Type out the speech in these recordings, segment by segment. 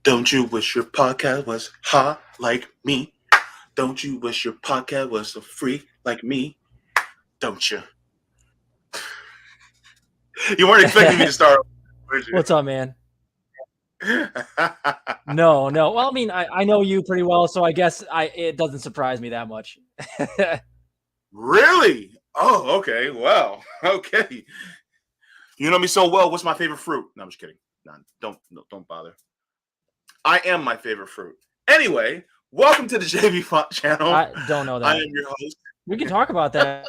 Don't you wish your podcast was hot like me? Don't you wish your podcast was a free like me? Don't you? You weren't expecting me to start, were What's up, man? you? No, no. Well, I mean, I know you pretty well, so I guess it doesn't surprise me that much. Really? Oh, okay. Well, okay. You know me so well. What's my favorite fruit? No, I'm just kidding. No, don't bother. I am my favorite fruit. Anyway, welcome to the Jaybefaunt channel. I don't know I am that. your host. We can talk about that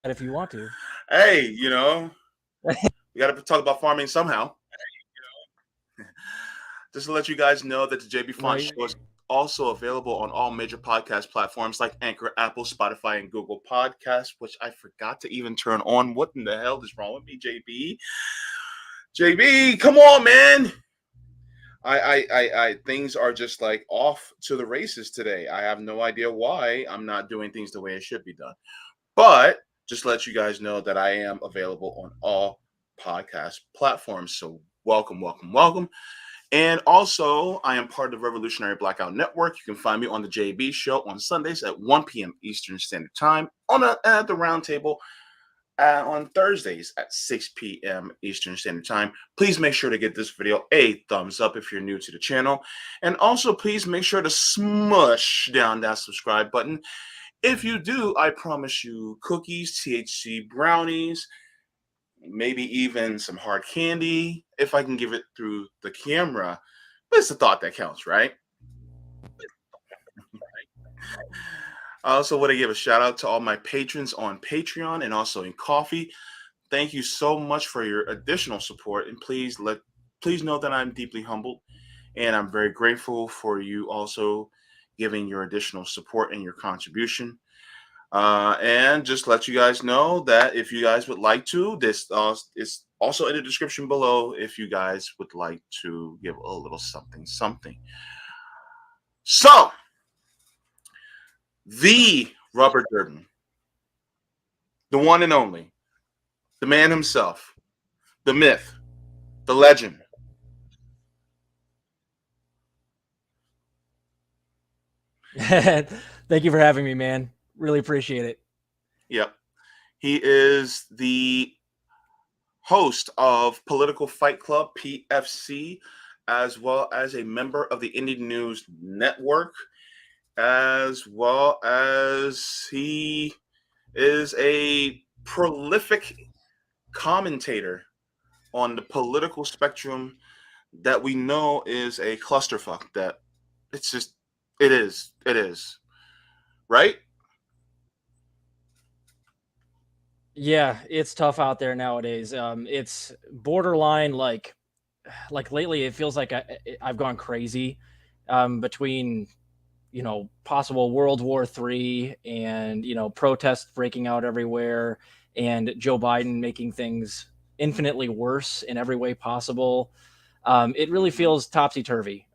if you want to. Hey, we got to talk about farming somehow. Just to let you guys know that the JB No, Font Show is also available on all major podcast platforms like Anchor, Apple, Spotify, and Google Podcasts, which I forgot to even turn on. What in the hell is wrong with me, JB? JB, come on, man. I things are just like off to the races today. I have no idea why I'm not doing things the way it should be done. But just to let you guys know that I am available on all podcast platforms. So welcome, welcome, welcome. And also, I am part of the Revolutionary Blackout Network. You can find me on the JB Show on Sundays at 1 p.m. Eastern Standard Time, at the Roundtable on Thursdays at 6 p.m. Eastern Standard Time. Please make sure to give this video a thumbs up if you're new to the channel. And also, please make sure to smush down that subscribe button. If you do, I promise you cookies, THC brownies, maybe even some hard candy if I can give it through the camera. But it's the thought that counts, right? I also want to give a shout out to all my patrons on Patreon and also in Coffee. Thank you so much for your additional support, and please know that I'm deeply humbled, and I'm very grateful for you also giving your additional support and your contribution. And just let you guys know that if you guys would like to, this is also in the description below. If you guys would like to give a little something, something. So the Rubber Durden, the one and only, the man himself, the myth, the legend. thank you for having me, man. Really appreciate it. Yep, he is the host of Political Fight Club (PFC), as well as a member of the Indie News Network, as well as he is a prolific commentator on the political spectrum that we know is a clusterfuck. That it's just it is right. Yeah, it's tough out there nowadays. It's borderline like lately it feels like I've gone crazy between possible World War III and protests breaking out everywhere and Joe Biden making things infinitely worse in every way possible. It really Mm-hmm. feels topsy turvy.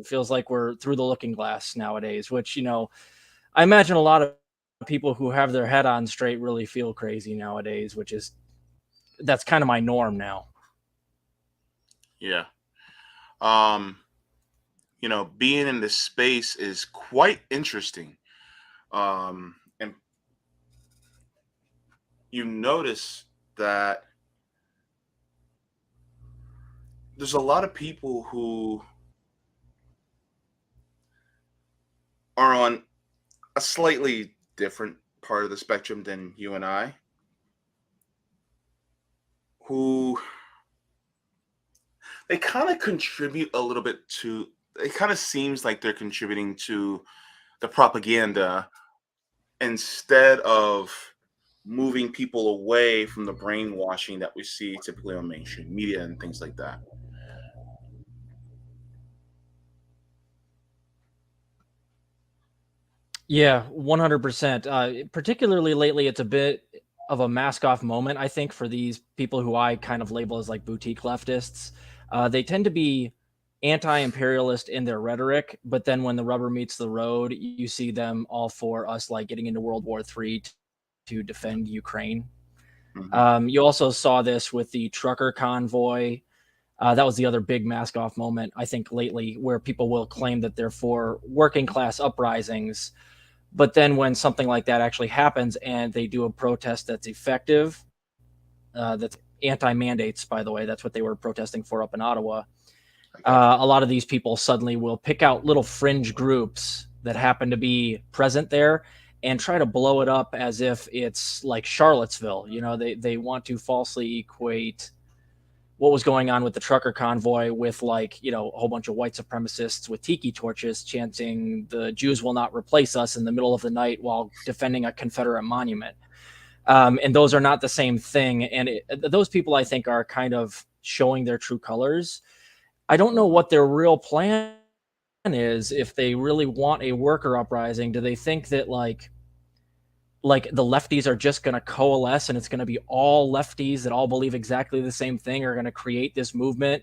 Feels like we're through the looking glass nowadays, which I imagine a lot of people who have their head on straight really feel crazy nowadays, which is that's kind of my norm now. Yeah. Um. Being in this space is quite interesting. And you notice that there's a lot of people who are on a slightly different part of the spectrum than you and I, who they kind of contribute a little bit to. It kind of seems like they're contributing to the propaganda instead of moving people away from the brainwashing that we see typically on mainstream media and things like that. Yeah, 100%. Particularly lately, it's a bit of a mask off moment, I think, for these people who I kind of label as like boutique leftists. They tend to be anti imperialist in their rhetoric, but then when the rubber meets the road, you see them all for us like getting into World War III to defend Ukraine. Hmm. You also saw this with the trucker convoy. That was the other big mask off moment, I think, lately, where people will claim that they're for working class uprisings. But then when something like that actually happens and they do a protest that's effective, that's anti mandates, by the way, that's what they were protesting for up in Ottawa. I got you. A lot of these people suddenly will pick out little fringe groups that happen to be present there and try to blow it up as if it's like Charlottesville. They want to falsely equate what was going on with the trucker convoy with, like, a whole bunch of white supremacists with tiki torches chanting the Jews will not replace us in the middle of the night while defending a Confederate monument. And those are not the same thing. And those people, I think, are kind of showing their true colors. I don't know what their real plan is. If they really want a worker uprising, do they think that like the lefties are just going to coalesce and it's going to be all lefties that all believe exactly the same thing are going to create this movement?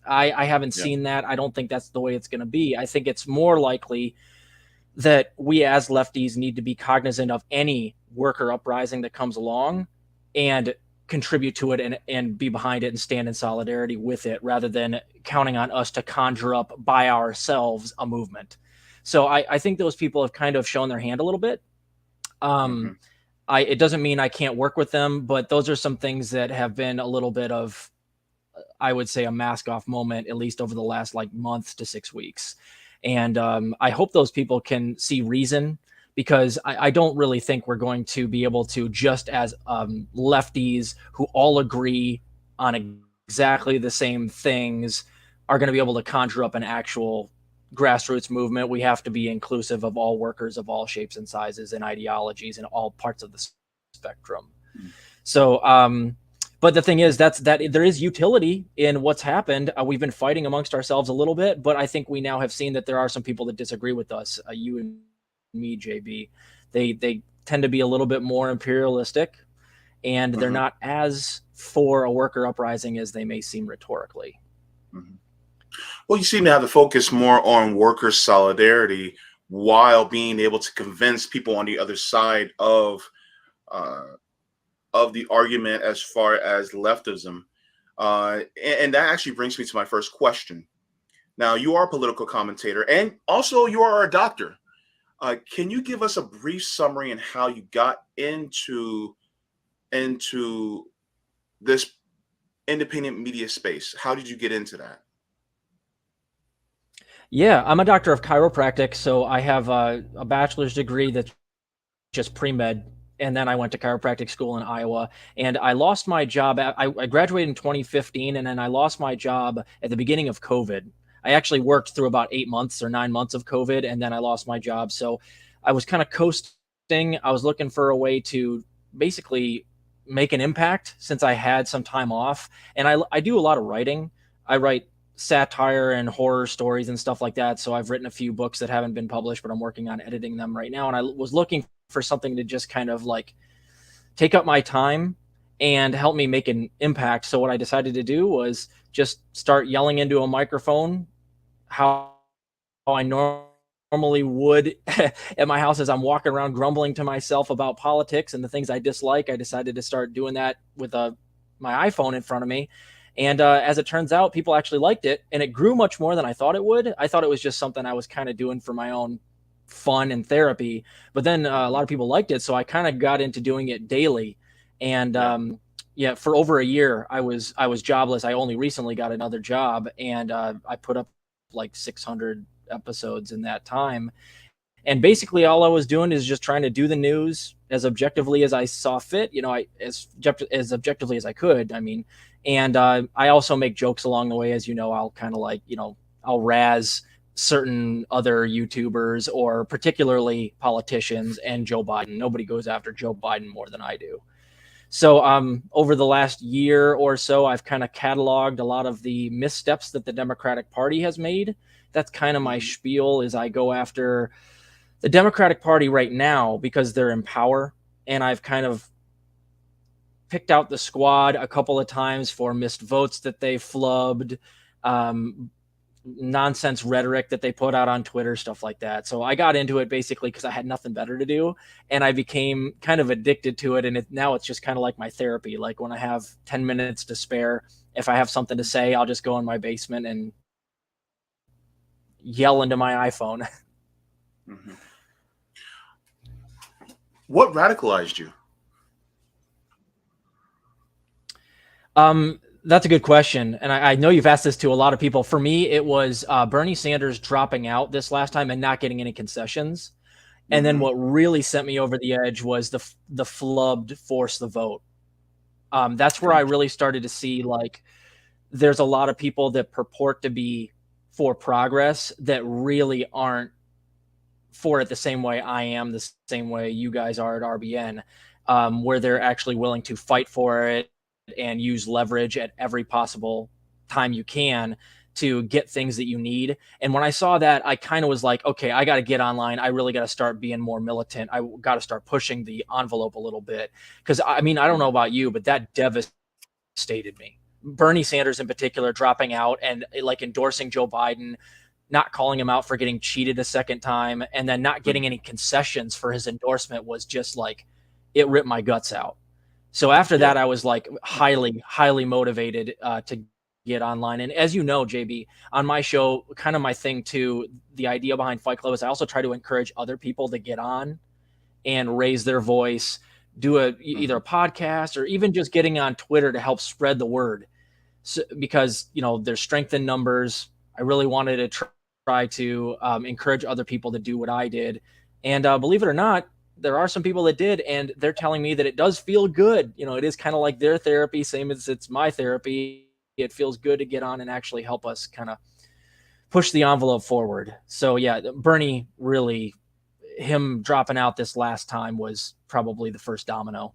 I haven't Yeah. seen that. I don't think that's the way it's going to be. I think it's more likely that we as lefties need to be cognizant of any worker uprising that comes along and contribute to it and be behind it and stand in solidarity with it, rather than counting on us to conjure up by ourselves a movement. So I think those people have kind of shown their hand a little bit. Hmm. It doesn't mean I can't work with them, but those are some things that have been a little bit of, I would say, a mask off moment, at least over the last like month to 6 weeks. And I hope those people can see reason, because I don't really think we're going to be able to, just as lefties who all agree on exactly the same things, are going to be able to conjure up an actual grassroots movement. We have to be inclusive of all workers of all shapes and sizes and ideologies and all parts of the spectrum. So, but the thing is, that there is utility in what's happened. We've been fighting amongst ourselves a little bit, but I think we now have seen that there are some people that disagree with us. You and me, JB, they tend to be a little bit more imperialistic, and they're Hmm. not as for a worker uprising as they may seem rhetorically. Hmm. Well, you seem to have the focus more on worker solidarity while being able to convince people on the other side uh, of the argument as far as leftism. And that actually brings me to my first question. Now, you are a political commentator and also you are a doctor. Can you give us a brief summary on how you got into this independent media space? How did you get into that? Yeah, I'm a doctor of chiropractic, so I have a bachelor's degree that's just pre-med, and then I went to chiropractic school in Iowa, and I lost my job. I graduated in 2015, and then I lost my job at the beginning of COVID. I actually worked through about 8 months or 9 months of COVID, and then I lost my job. So I was kind of coasting. I was looking for a way to basically make an impact since I had some time off. And I do a lot of writing. I write satire and horror stories and stuff like that. So I've written a few books that haven't been published, but I'm working on editing them right now. And I was looking for something to just kind of like take up my time and help me make an impact. So what I decided to do was just start yelling into a microphone how I normally would at my house as I'm walking around grumbling to myself about politics and the things I dislike. I decided to start doing that with my iPhone in front of me. And as it turns out, people actually liked it, and it grew much more than I thought it would. I thought it was just something I was kind of doing for my own fun and therapy, but then a lot of people liked it, so I kind of got into doing it daily. And Yeah. yeah, for over a year, I was jobless. I only recently got another job, and I put up like 600 episodes in that time. And basically, all I was doing is just trying to do the news as objectively as I saw fit. As objectively as I could. I mean, and I also make jokes along the way, as you know. I'll kind of like I'll razz certain other YouTubers or particularly politicians and Joe Biden. Nobody goes after Joe Biden more than I do. So over the last year or so, I've kind of cataloged a lot of the missteps that the Democratic Party has made. That's kind of my Mhm. spiel, is I go after the Democratic Party right now because they're in power, and I've kind of picked out the squad a couple of times for missed votes that they flubbed, um, nonsense rhetoric that they put out on Twitter, stuff like that. So I got into it basically because I had nothing better to do, and I became kind of addicted to it. And now it's just kind of like my therapy. Like when I have 10 minutes to spare if I have something to say, I'll just go in my basement and yell into my iPhone. Mhm. What radicalized you? That's a good question, and I know you've asked this to a lot of people. For me, it was Bernie Sanders dropping out this last time and not getting any concessions. And then Hmm. what really sent me over the edge was the flubbed force the vote. That's where I Gotcha. really started to see, like, there's a lot of people that purport to be for progress that really aren't for it the same way I am, the same way you guys are at RBN, where they're actually willing to fight for it and use leverage at every possible time you can to get things that you need. And when I saw that, I kind of was like, okay, I got to get online. I really got to start being more militant. I got to start pushing the envelope a little bit. Because I mean, I don't know about you, but that devastated me. Bernie Sanders in particular dropping out and like endorsing Joe Biden, not calling him out for getting cheated a second time, and then not getting any concessions for his endorsement was just like, it ripped my guts out. So after Yeah. that, I was like highly, highly motivated to get online. And as you know, JB, on my show, kind of my thing too, the idea behind Fight Club is I also try to encourage other people to get on and raise their voice, do either Hmm. a podcast or even just getting on Twitter to help spread the word. So, because there's strength in numbers. I really wanted to try to encourage other people to do what I did, and believe it or not, there are some people that did, and they're telling me that it does feel good. It is kind of like their therapy, same as it's my therapy. It feels good to get on and actually help us kind of push the envelope forward. So yeah, Bernie really, him dropping out this last time was probably the first domino.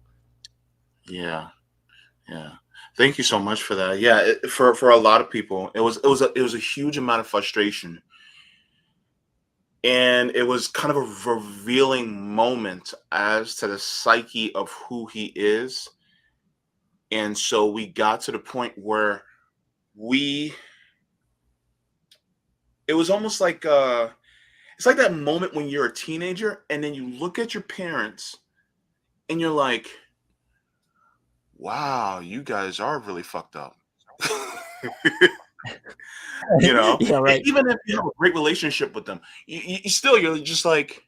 Yeah. Yeah. Thank you so much for that. Yeah, for a lot of people, it was a huge amount of frustration, and it was kind of a revealing moment as to the psyche of who he is. And so we got to the point where we it was almost like it's like that moment when you're a teenager and then you look at your parents and you're like, wow, you guys are really fucked up. Yeah, right. Even if you have a great relationship with them, you're just like,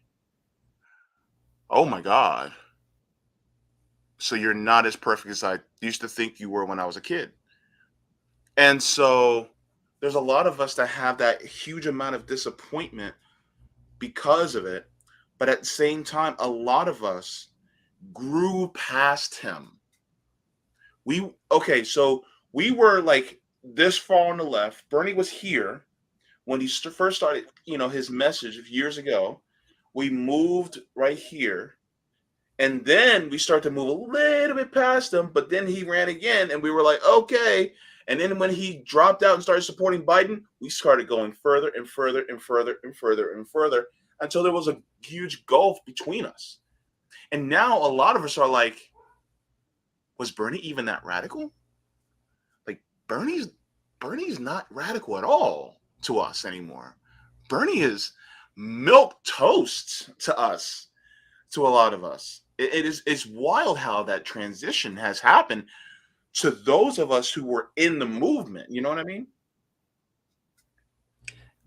oh my God. So you're not as perfect as I used to think you were when I was a kid. And so there's a lot of us that have that huge amount of disappointment because of it. But at the same time, a lot of us grew past him. So we were like this far on the left. Bernie was here when he first started, his message years ago. We moved right here, and then we start to move a little bit past him, but then he ran again, and we were like, okay. And then when he dropped out and started supporting Biden, we started going further and further and further and further and further until there was a huge gulf between us. And now a lot of us are like, was Bernie even that radical? Like Bernie's Bernie's not radical at all to us anymore. Bernie is milk toast to us, to a lot of us. It's wild how that transition has happened to those of us who were in the movement. You know what I mean?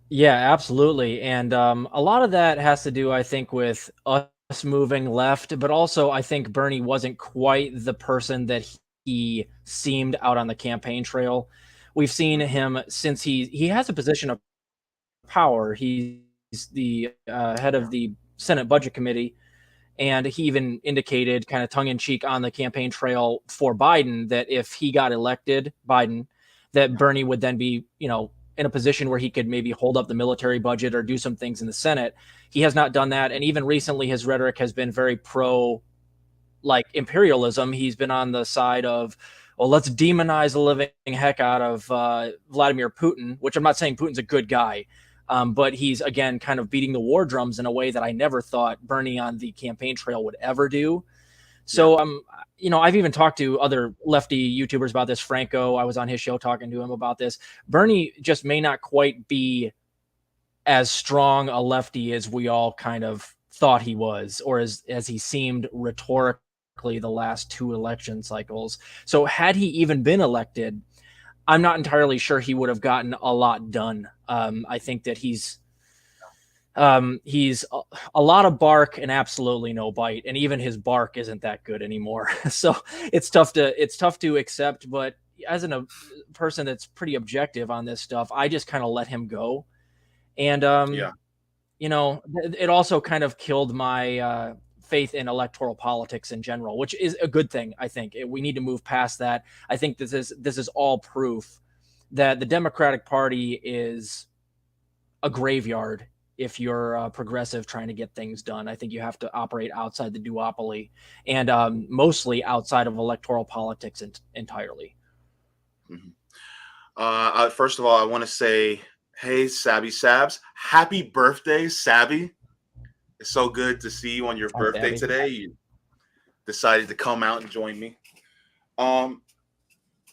Yeah, absolutely. And a lot of that has to do, I think, with us moving left, but also I think Bernie wasn't quite the person that he seemed out on the campaign trail. We've seen Mhm. him since he has a position of power. He's the head Yeah. of the Senate Budget Committee, and he even indicated, kind of tongue in cheek, on the campaign trail for Biden that if he got elected, Biden, that Yeah. Bernie would then be, in a position where he could maybe hold up the military budget or do some things in the Senate. He has not done that. And even recently, his rhetoric has been very pro, like, imperialism. He's been on the side of, well, let's demonize the living heck out of Vladimir Putin, which I'm not saying Putin's a good guy. But he's, again, kind of beating the war drums in a way that I never thought Bernie on the campaign trail would ever do. Yeah. So, I've even talked to other lefty YouTubers about this. Franco, I was on his show talking to him about this. Bernie just may not quite be as strong a lefty as we all kind of thought he was, or as he seemed rhetorically the last two election cycles. So, had he even been elected, I'm not entirely sure he would have gotten a lot done. I think that he's a lot of bark and absolutely no bite, and even his bark isn't that good anymore. So it's tough to accept. But as a person that's pretty objective on this stuff, I just kind of let him go. And Yeah. it also kind of killed my faith in electoral politics in general, which is a good thing. I think we need to move past that. I think this is all proof that the Democratic Party is a graveyard if you're progressive trying to get things done. I think you have to operate outside the duopoly and mostly outside of electoral politics entirely. Mhm. First of all, I want to say, hey, Sabby Sabs, happy birthday, Sabby. It's so good to see you on your Hi, birthday Savvy. today. You decided to come out and join me. Um,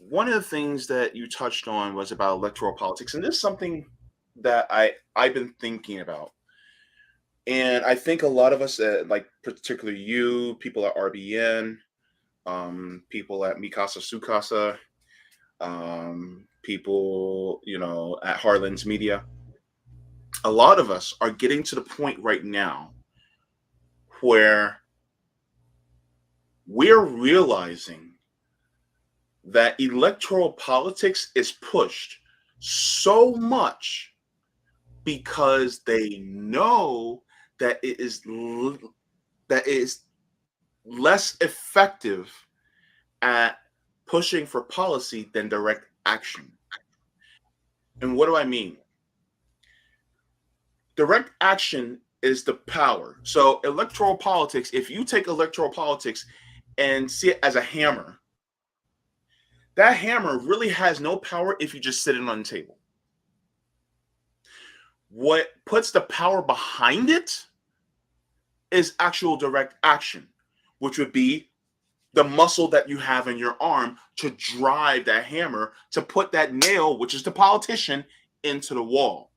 One of the things that you touched on was about electoral politics, and this is something that I've been thinking about. And I think a lot of us, like particularly you, people at RBN, people at Mikasa Sukasa, people at Harlan's Media, a lot of us are getting to the point right now where we're realizing that electoral politics is pushed so much because they know that that it is less effective at pushing for policy than direct action. And what do I mean? Direct action is the power. So electoral politics, if you take electoral politics and see it as a hammer, that hammer really has no power if you just sit it on the table. What puts the power behind it is actual direct action, which would be the muscle that you have in your arm to drive that hammer to put that nail, which is the politician, into the wall.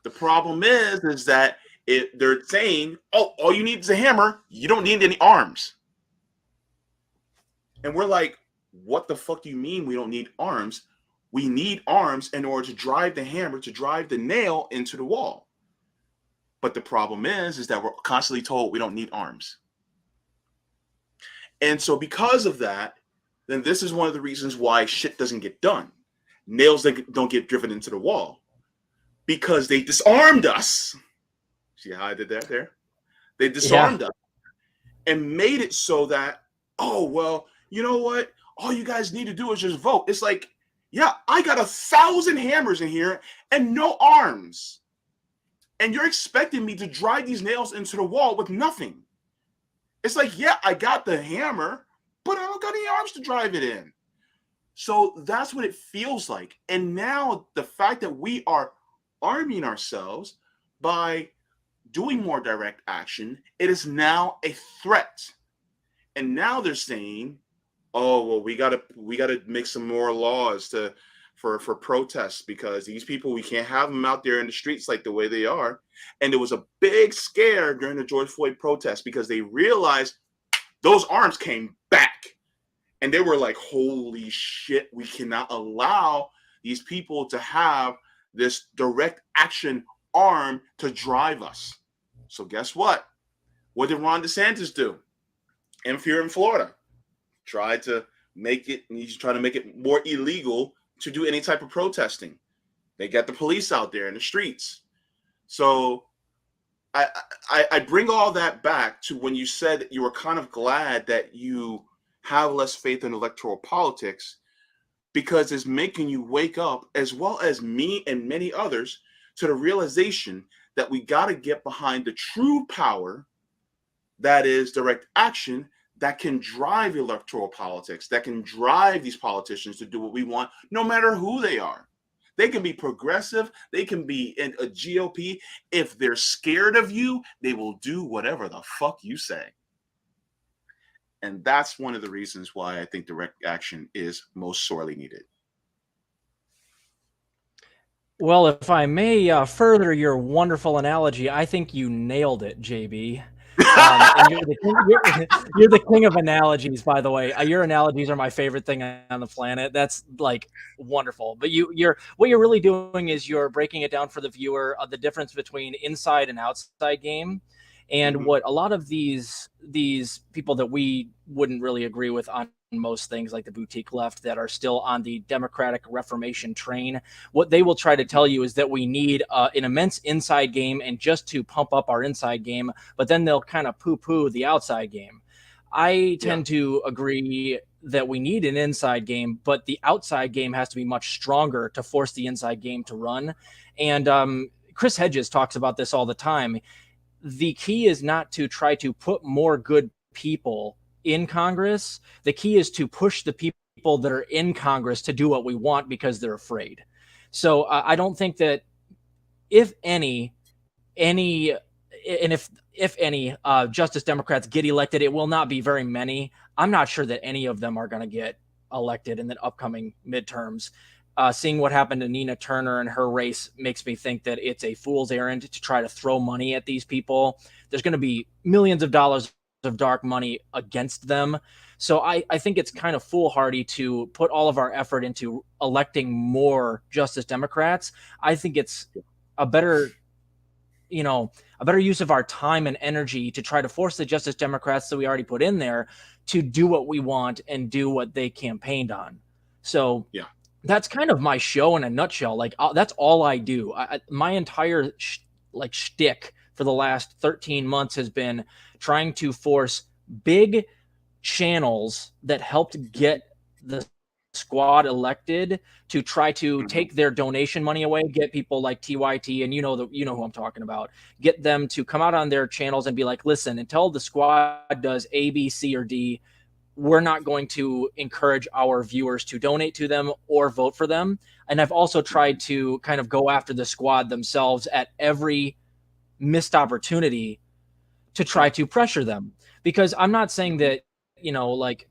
The problem is that they're saying, "Oh, all you need is a hammer. You don't need any arms." And we're like, "What the fuck do you mean we don't need arms? We need arms in order to drive the hammer, to drive the nail into the wall." But the problem is that we're constantly told we don't need arms. And so because of that, then this is one of the reasons why shit doesn't get done. Nails that don't get driven into the wall because they disarmed us. See how I did that there? They Yeah, disarmed us and made it so that, oh, well, you know what? All you guys need to do is just vote. It's like, yeah, I got 1,000 hammers in here and no arms. And you're expecting me to drive these nails into the wall with nothing. It's like, yeah, I got the hammer, but I don't got any arms to drive it in. So that's what it feels like. And now the fact that we are arming ourselves by doing more direct action, it is now a threat. And now they're saying, "Oh, well, we gotta make some more laws for protests because these people we can't have them out there in the streets like the way they are." And there was a big scare during the George Floyd protests because they realized those arms came back. And they were like, "Holy shit, we cannot allow these people to have this direct action arm to drive us." So guess what? What did Ron DeSantis do? And here in Florida, tried to make it, he's trying to make it more illegal to do any type of protesting. They got the police out there in the streets. So I bring all that back to when you said that you were kind of glad that you have less faith in electoral politics because it's making you wake up, as well as me and many others, to the realization that we got to get behind the true power that is direct action that can drive electoral politics, that can drive these politicians to do what we want, no matter who they are. They can be progressive, they can be in a GOP. If they're scared of you, they will do whatever the fuck you say. And that's one of the reasons why I think direct action is most sorely needed. well, if I may further your wonderful analogy, I think you nailed it, JB. And you're the king, you're the king of analogies, by the way. Your analogies are my favorite thing on the planet. That's like wonderful. But you're what you're really doing is you're breaking it down for the viewer of the difference between inside and outside game, and Mhm, what a lot of these people that we wouldn't really agree with on most things, like the boutique left, that are still on the democratic reformation train, what they will try to mhm, tell you is that we need an immense inside game and just to pump up our inside game, but then they'll kind of poo-poo the outside game. I yeah, tend to agree that we need an inside game, but the outside game has to be much stronger to force the inside game to run. And Chris Hedges talks about this all the time. The key is not to try to put more good people in Congress. The key is to push the people that are in Congress to do what we want because they're afraid. So I don't think that, if any and if any Justice Democrats get elected, it will not be very many. I'm not sure that any of them are going to get elected in the upcoming midterms. Seeing what happened to Nina Turner and her race makes me think that it's a fool's errand to try to throw money at these people. There's going to be millions of dollars of dark money against them. So I think it's kind of foolhardy to put all of our effort into electing more Justice Democrats. I think it's a better a better use of our time and energy to try to force the Justice Democrats that we already put in there to do what we want and do what they campaigned on. So yeah. that's kind of my show in a nutshell. Like that's all I do. My entire like shtick for the last 13 months has been trying to force big channels that helped get the squad elected to try to Mhm, take their donation money away, get people like TYT, and you know who I'm talking about, get them to come out on their channels and be like, listen, until the squad does A, B, C, or D, we're not going to encourage our viewers to donate to them or vote for them. And I've also mhm, tried to kind of go after the squad themselves at every missed opportunity to try yeah, to pressure them. Because I'm not saying mhm, that, like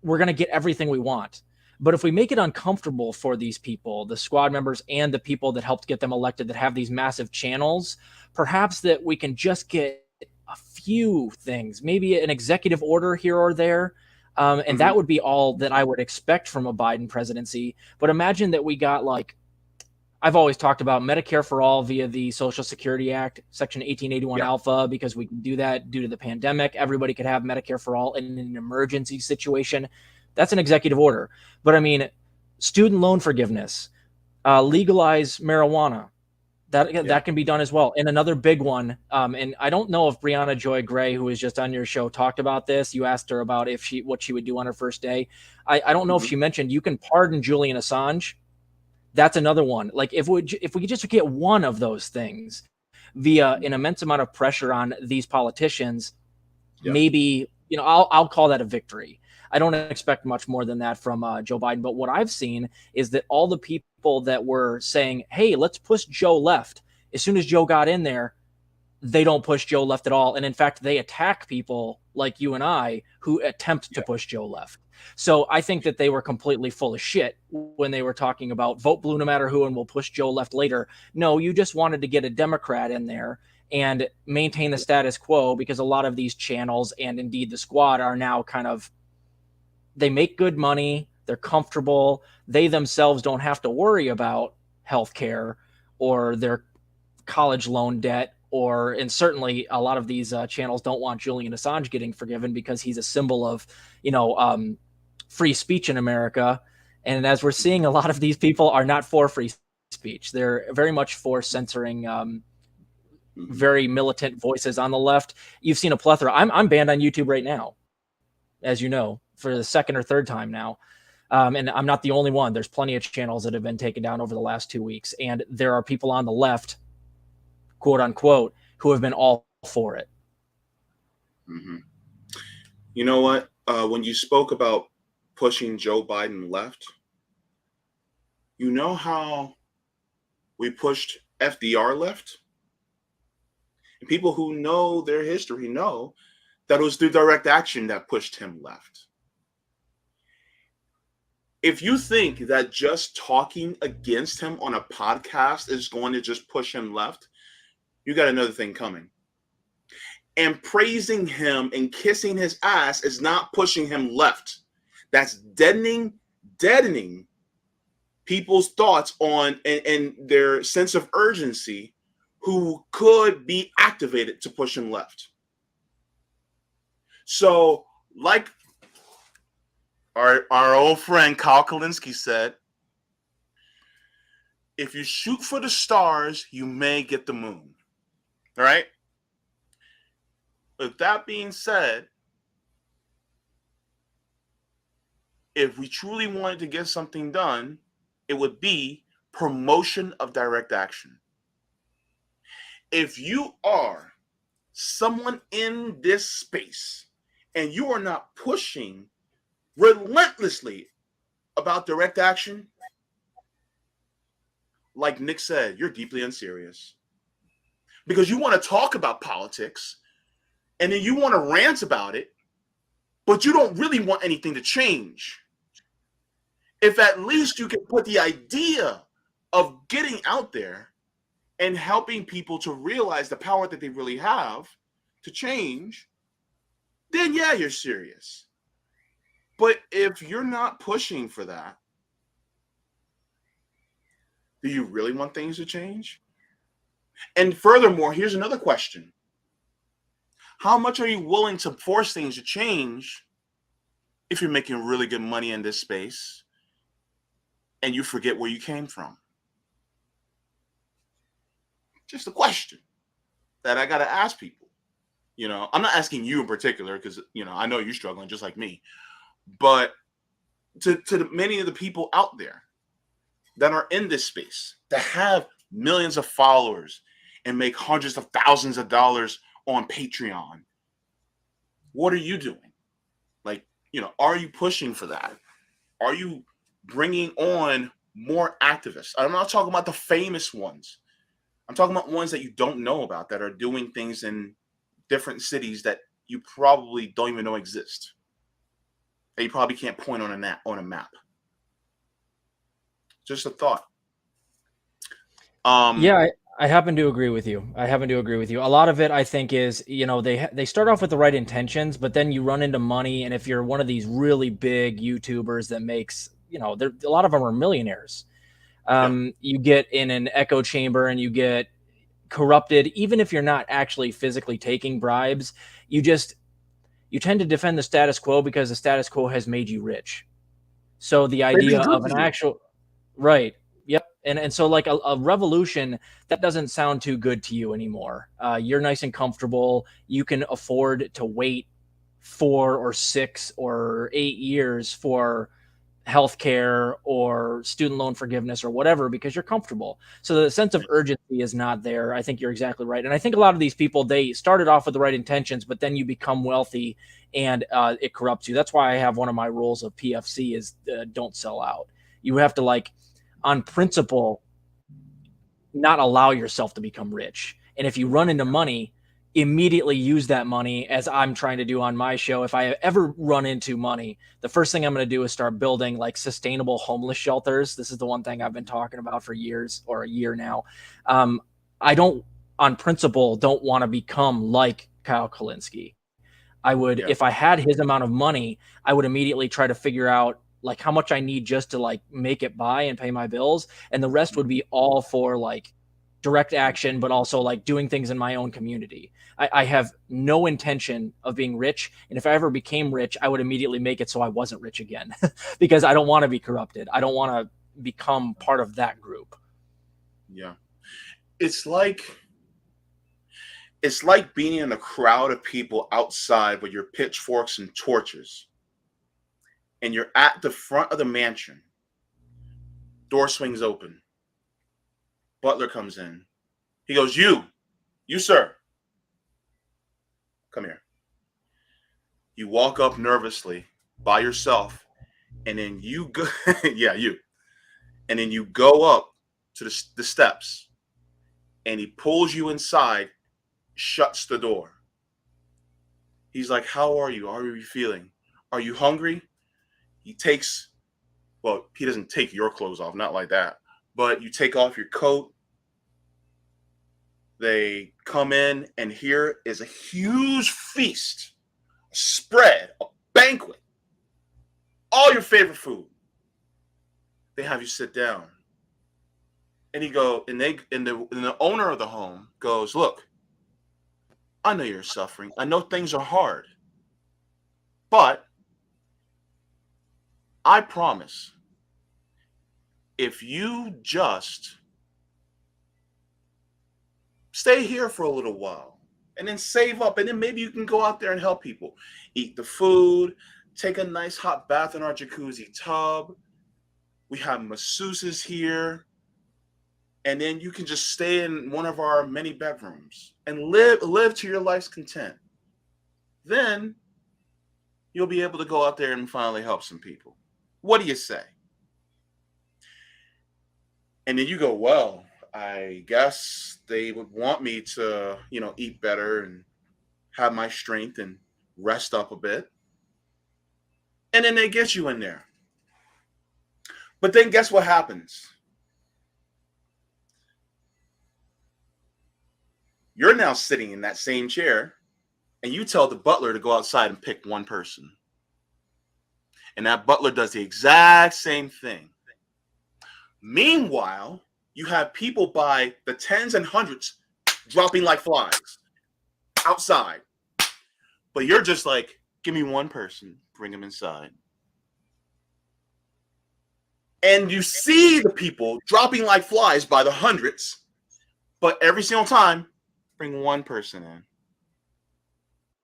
we're going to get everything we want. But if we make it uncomfortable for these people, the squad members and the people that helped get them elected that have these massive channels, perhaps that we can just get a few things, maybe an executive order here or there. And mhm, that would be all that I would expect from a Biden presidency. But imagine that we got, like, I've always talked about Medicare for all via the Social Security Act, Section 1881 yeah, Alpha, because we can do that due to the pandemic. Everybody could have Medicare for all in an emergency situation. That's an executive order. But I mean, student loan forgiveness, legalize marijuana. yeah. That can be done as well. And another big one, and I don't know if Brianna Joy Gray, who was just on your show, talked about this. You asked her about what she would do on her first day. I don't know if Mhm, she mentioned you can pardon Julian Assange. That's another one. Like if we could just get one of those things via an immense amount of pressure on these politicians, yeah, maybe I'll call that a victory. I don't expect much more than that from Joe Biden. But what I've seen is that all the people that were saying, "Hey, let's push Joe left," as soon as Joe got in there, they don't push Joe left at all. And in fact, they attack people like you and I who attempt to yeah, push Joe left. So I think that they were completely full of shit when they were talking about vote blue no matter who and we'll push Joe left later. No, you just wanted to get a Democrat in there and maintain the status quo, because a lot of these channels and indeed the squad are now kind of, they make good money, they're comfortable, they themselves don't have to worry about healthcare or their college loan debt, or and certainly a lot of these channels don't want Julian Assange getting forgiven because he's a symbol of you know um, free speech in America. And as we're seeing, a lot of these people are not for free speech. They're very much for censoring mhm. very militant voices on the left. You've seen a plethora. I'm banned on YouTube right now, as you know, for the second or third time now. And I'm not the only one. There's plenty of channels that have been taken down over the last 2 weeks. And there are people on the left, quote unquote, who have been all for it. Mhm. You know what? When you spoke about pushing Joe Biden left, you know how we pushed FDR left? And people who know their history know that it was through direct action that pushed him left. If you think that just talking against him on a podcast is going to just push him left, you got another thing coming. And praising him and kissing his ass is not pushing him left. That's deadening people's thoughts on and their sense of urgency who could be activated to push him left. So, like our old friend Kyle Kalinske said, if you shoot for the stars, you may get the moon. All right? With that being said, if we truly wanted to get something done, it would be promotion of direct action. If you are someone in this space and you are not pushing relentlessly about direct action, like Nick said, you're deeply unserious. Because you want to talk about politics and then you want to rant about it, but you don't really want anything to change. If at least you can put the idea of getting out there and helping people to realize the power that they really have to change, then yeah, you're serious. But if you're not pushing for that, do you really want things to change? And furthermore, here's another question. How much are you willing to force things to change if you're making really good money in this space and you forget where you came from? Just a question that I got to ask people. You know, I'm not asking you in particular because, you know, I know you're struggling just like me. But to many of the people out there that are in this space, that have millions of followers and make hundreds of thousands of dollars on Patreon, what are you doing? Like, you know, are you pushing for that? Are you bringing on more activists? I'm not talking about the famous ones. I'm talking about ones that you don't know about that are doing things in different cities that you probably don't even know exist. That you probably can't point on a map. Just a thought. Yeah, I happen to agree with you. I happen to agree with you. A lot of it, I think, is they start off with the right intentions, but then you run into money, and if you're one of these really big YouTubers that makes, a lot of them are millionaires. You get in an echo chamber and you get corrupted, even if you're not actually physically taking bribes. You tend to defend the status quo because the status quo has made you rich. So the They've idea been good of to an you. actual right. Yep. And so like a revolution, that doesn't sound too good to you anymore. You're nice and comfortable. You can afford to wait 4 or 6 or 8 years for healthcare or student loan forgiveness or whatever because you're comfortable. So the sense of urgency is not there. I think you're exactly right. And I think a lot of these people, they started off with the right intentions, but then you become wealthy and it corrupts you. That's why I have one of my rules of PFC is don't sell out. You have to, like, on principle, not allow yourself to become rich. And if you run into money, immediately use that money, as I'm trying to do on my show. If I ever run into money, the first thing I'm going to do is start building like sustainable homeless shelters. This is the one thing I've been talking about for years, or a year now. I don't, on principle, don't want to become like Kyle Kalinske. I would, Yeah. if I had his amount of money, I would immediately try to figure out like how much I need just to like make it by and pay my bills. And the rest would be all for like direct action, but also like doing things in my own community. I have no intention of being rich. And if I ever became rich, I would immediately make it so I wasn't rich again because I don't want to be corrupted. I don't want to become part of that group. Yeah. It's like being in a crowd of people outside with your pitchforks and torches, and you're at the front of the mansion. Door swings open. Butler comes in. He goes, you, sir, come here. You walk up nervously by yourself, and then you go, yeah, you, and then you go up to the steps, and he pulls you inside, shuts the door. He's like, how are you? How are you feeling? Are you hungry? He takes, well, he doesn't take your clothes off, not like that, but you take off your coat. They come in, and here is a huge feast, a spread, a banquet, all your favorite food. They have you sit down, and the owner of the home goes, "Look, I know you're suffering. I know things are hard, but I promise, if you just stay here for a little while and then save up, and then maybe you can go out there and help people, eat the food, take a nice hot bath in our jacuzzi tub. We have masseuses here, and then you can just stay in one of our many bedrooms and live to your life's content. Then you'll be able to go out there and finally help some people. What do you say?" And then you go, "Well, I guess they would want me to, eat better and have my strength and rest up a bit." And then they get you in there. But then guess what happens? You're now sitting in that same chair, and you tell the butler to go outside and pick one person. And that butler does the exact same thing. Meanwhile, you have people by the tens and hundreds dropping like flies outside. But you're just like, "Give me one person, bring them inside." And you see the people dropping like flies by the hundreds, but every single time, bring one person in,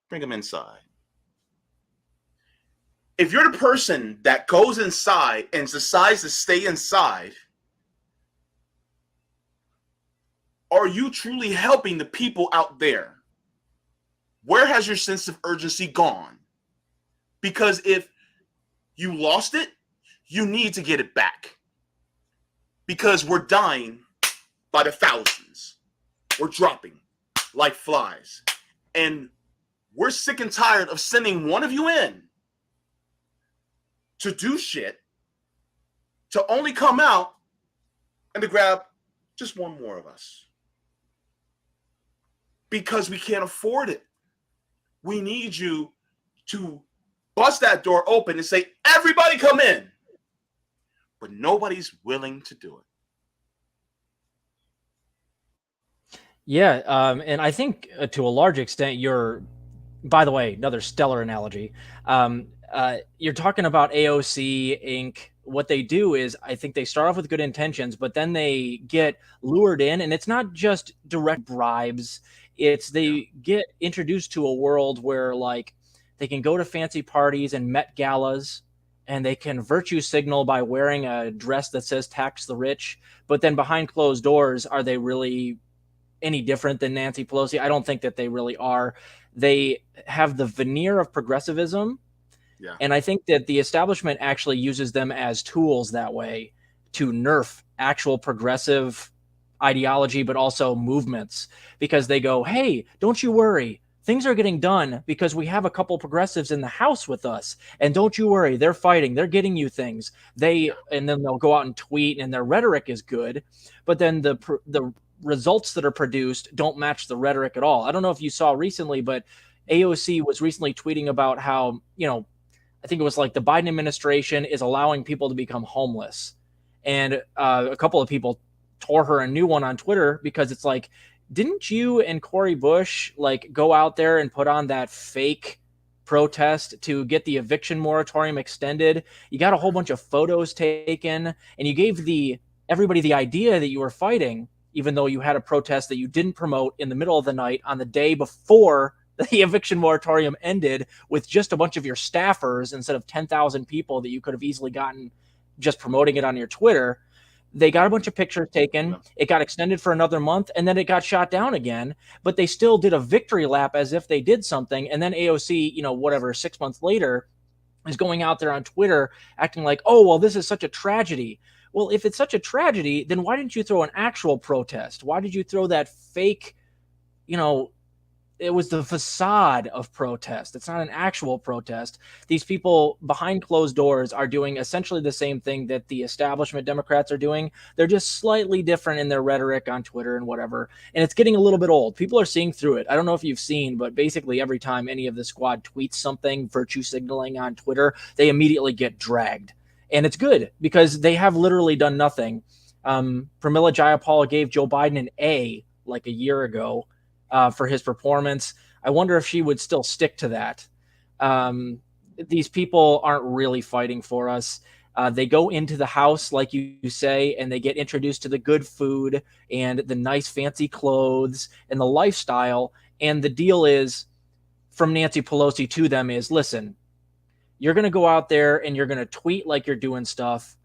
bring them inside. If you're the person that goes inside and decides to stay inside, are you truly helping the people out there? Where has your sense of urgency gone? Because if you lost it, you need to get it back. Because we're dying by the thousands. We're dropping like flies. And we're sick and tired of sending one of you in to do shit, to only come out and to grab just one more of us. Because we can't afford it. We need you to bust that door open and say, "Everybody come in." But nobody's willing to do it. Yeah, and I think to a large extent, by the way, another stellar analogy. You're talking about AOC Inc. What they do is, I think they start off with good intentions, but then they get lured in, and it's not just direct bribes. It's they get introduced to a world where, like, they can go to fancy parties and Met galas, and they can virtue signal by wearing a dress that says "tax the rich." But then behind closed doors, are they really any different than Nancy Pelosi? I don't think that they really are. They have the veneer of progressivism. Yeah. And I think that the establishment actually uses them as tools that way to nerf actual progressive ideology, but also movements, because they go, "Hey, don't you worry. Things are getting done because we have a couple progressives in the House with us. And don't you worry, they're fighting. They're getting you things." And then they'll go out and tweet, and their rhetoric is good. But then the results that are produced don't match the rhetoric at all. I don't know if you saw recently, but AOC was recently tweeting about how, I think it was like the Biden administration is allowing people to become homeless. And a couple of people tore her a new one on Twitter, because it's like, didn't you and Cory Bush like go out there and put on that fake protest to get the eviction moratorium extended? You got a whole bunch of photos taken, and you gave everybody the idea that you were fighting, even though you had a protest that you didn't promote in the middle of the night on the day before the eviction moratorium ended, with just a bunch of your staffers instead of 10,000 people that you could have easily gotten just promoting it on your Twitter. They got a bunch of pictures taken. It got extended for another month, and then it got shot down again. But they still did a victory lap as if they did something. And then AOC, 6 months later, is going out there on Twitter acting like, "Oh, well, this is such a tragedy." Well, if it's such a tragedy, then why didn't you throw an actual protest? Why did you throw that fake, it was the facade of protest. It's not an actual protest. These people behind closed doors are doing essentially the same thing that the establishment Democrats are doing. They're just slightly different in their rhetoric on Twitter and whatever. And it's getting a little bit old. People are seeing through it. I don't know if you've seen, but basically every time any of the squad tweets something, virtue signaling on Twitter, they immediately get dragged. And it's good because they have literally done nothing. Pramila Jayapal gave Joe Biden an A like a year ago for his performance. I wonder if she would still stick to that. These people aren't really fighting for us. They go into the house, like you say, and they get introduced to the good food and the nice fancy clothes and the lifestyle. And the deal is from Nancy Pelosi to them is, listen, you're going to go out there and you're going to tweet like you're doing stuff,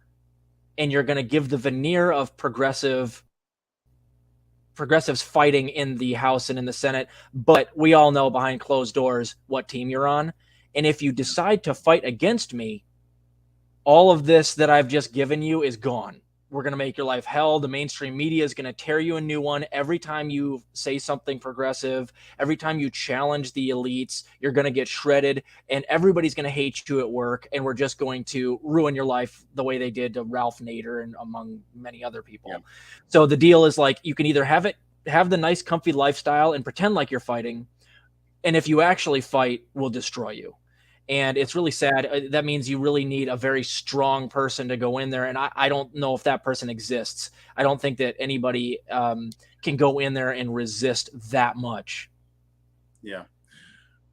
and you're going to give the veneer of progressives fighting in the House and in the Senate. But we all know behind closed doors what team you're on. And if you decide to fight against me, all of this that I've just given you is gone. We're going to make your life hell. The mainstream media is going to tear you a new one. Every time you say something progressive, every time you challenge the elites, you're going to get shredded, and everybody's going to hate you at work. And we're just going to ruin your life the way they did to Ralph Nader and among many other people. Yeah. So the deal is like, you can either have the nice, comfy lifestyle and pretend like you're fighting. And if you actually fight, we'll destroy you. And it's really sad. That means you really need a very strong person to go in there. And I don't know if that person exists. I don't think that anybody can go in there and resist that much. Yeah.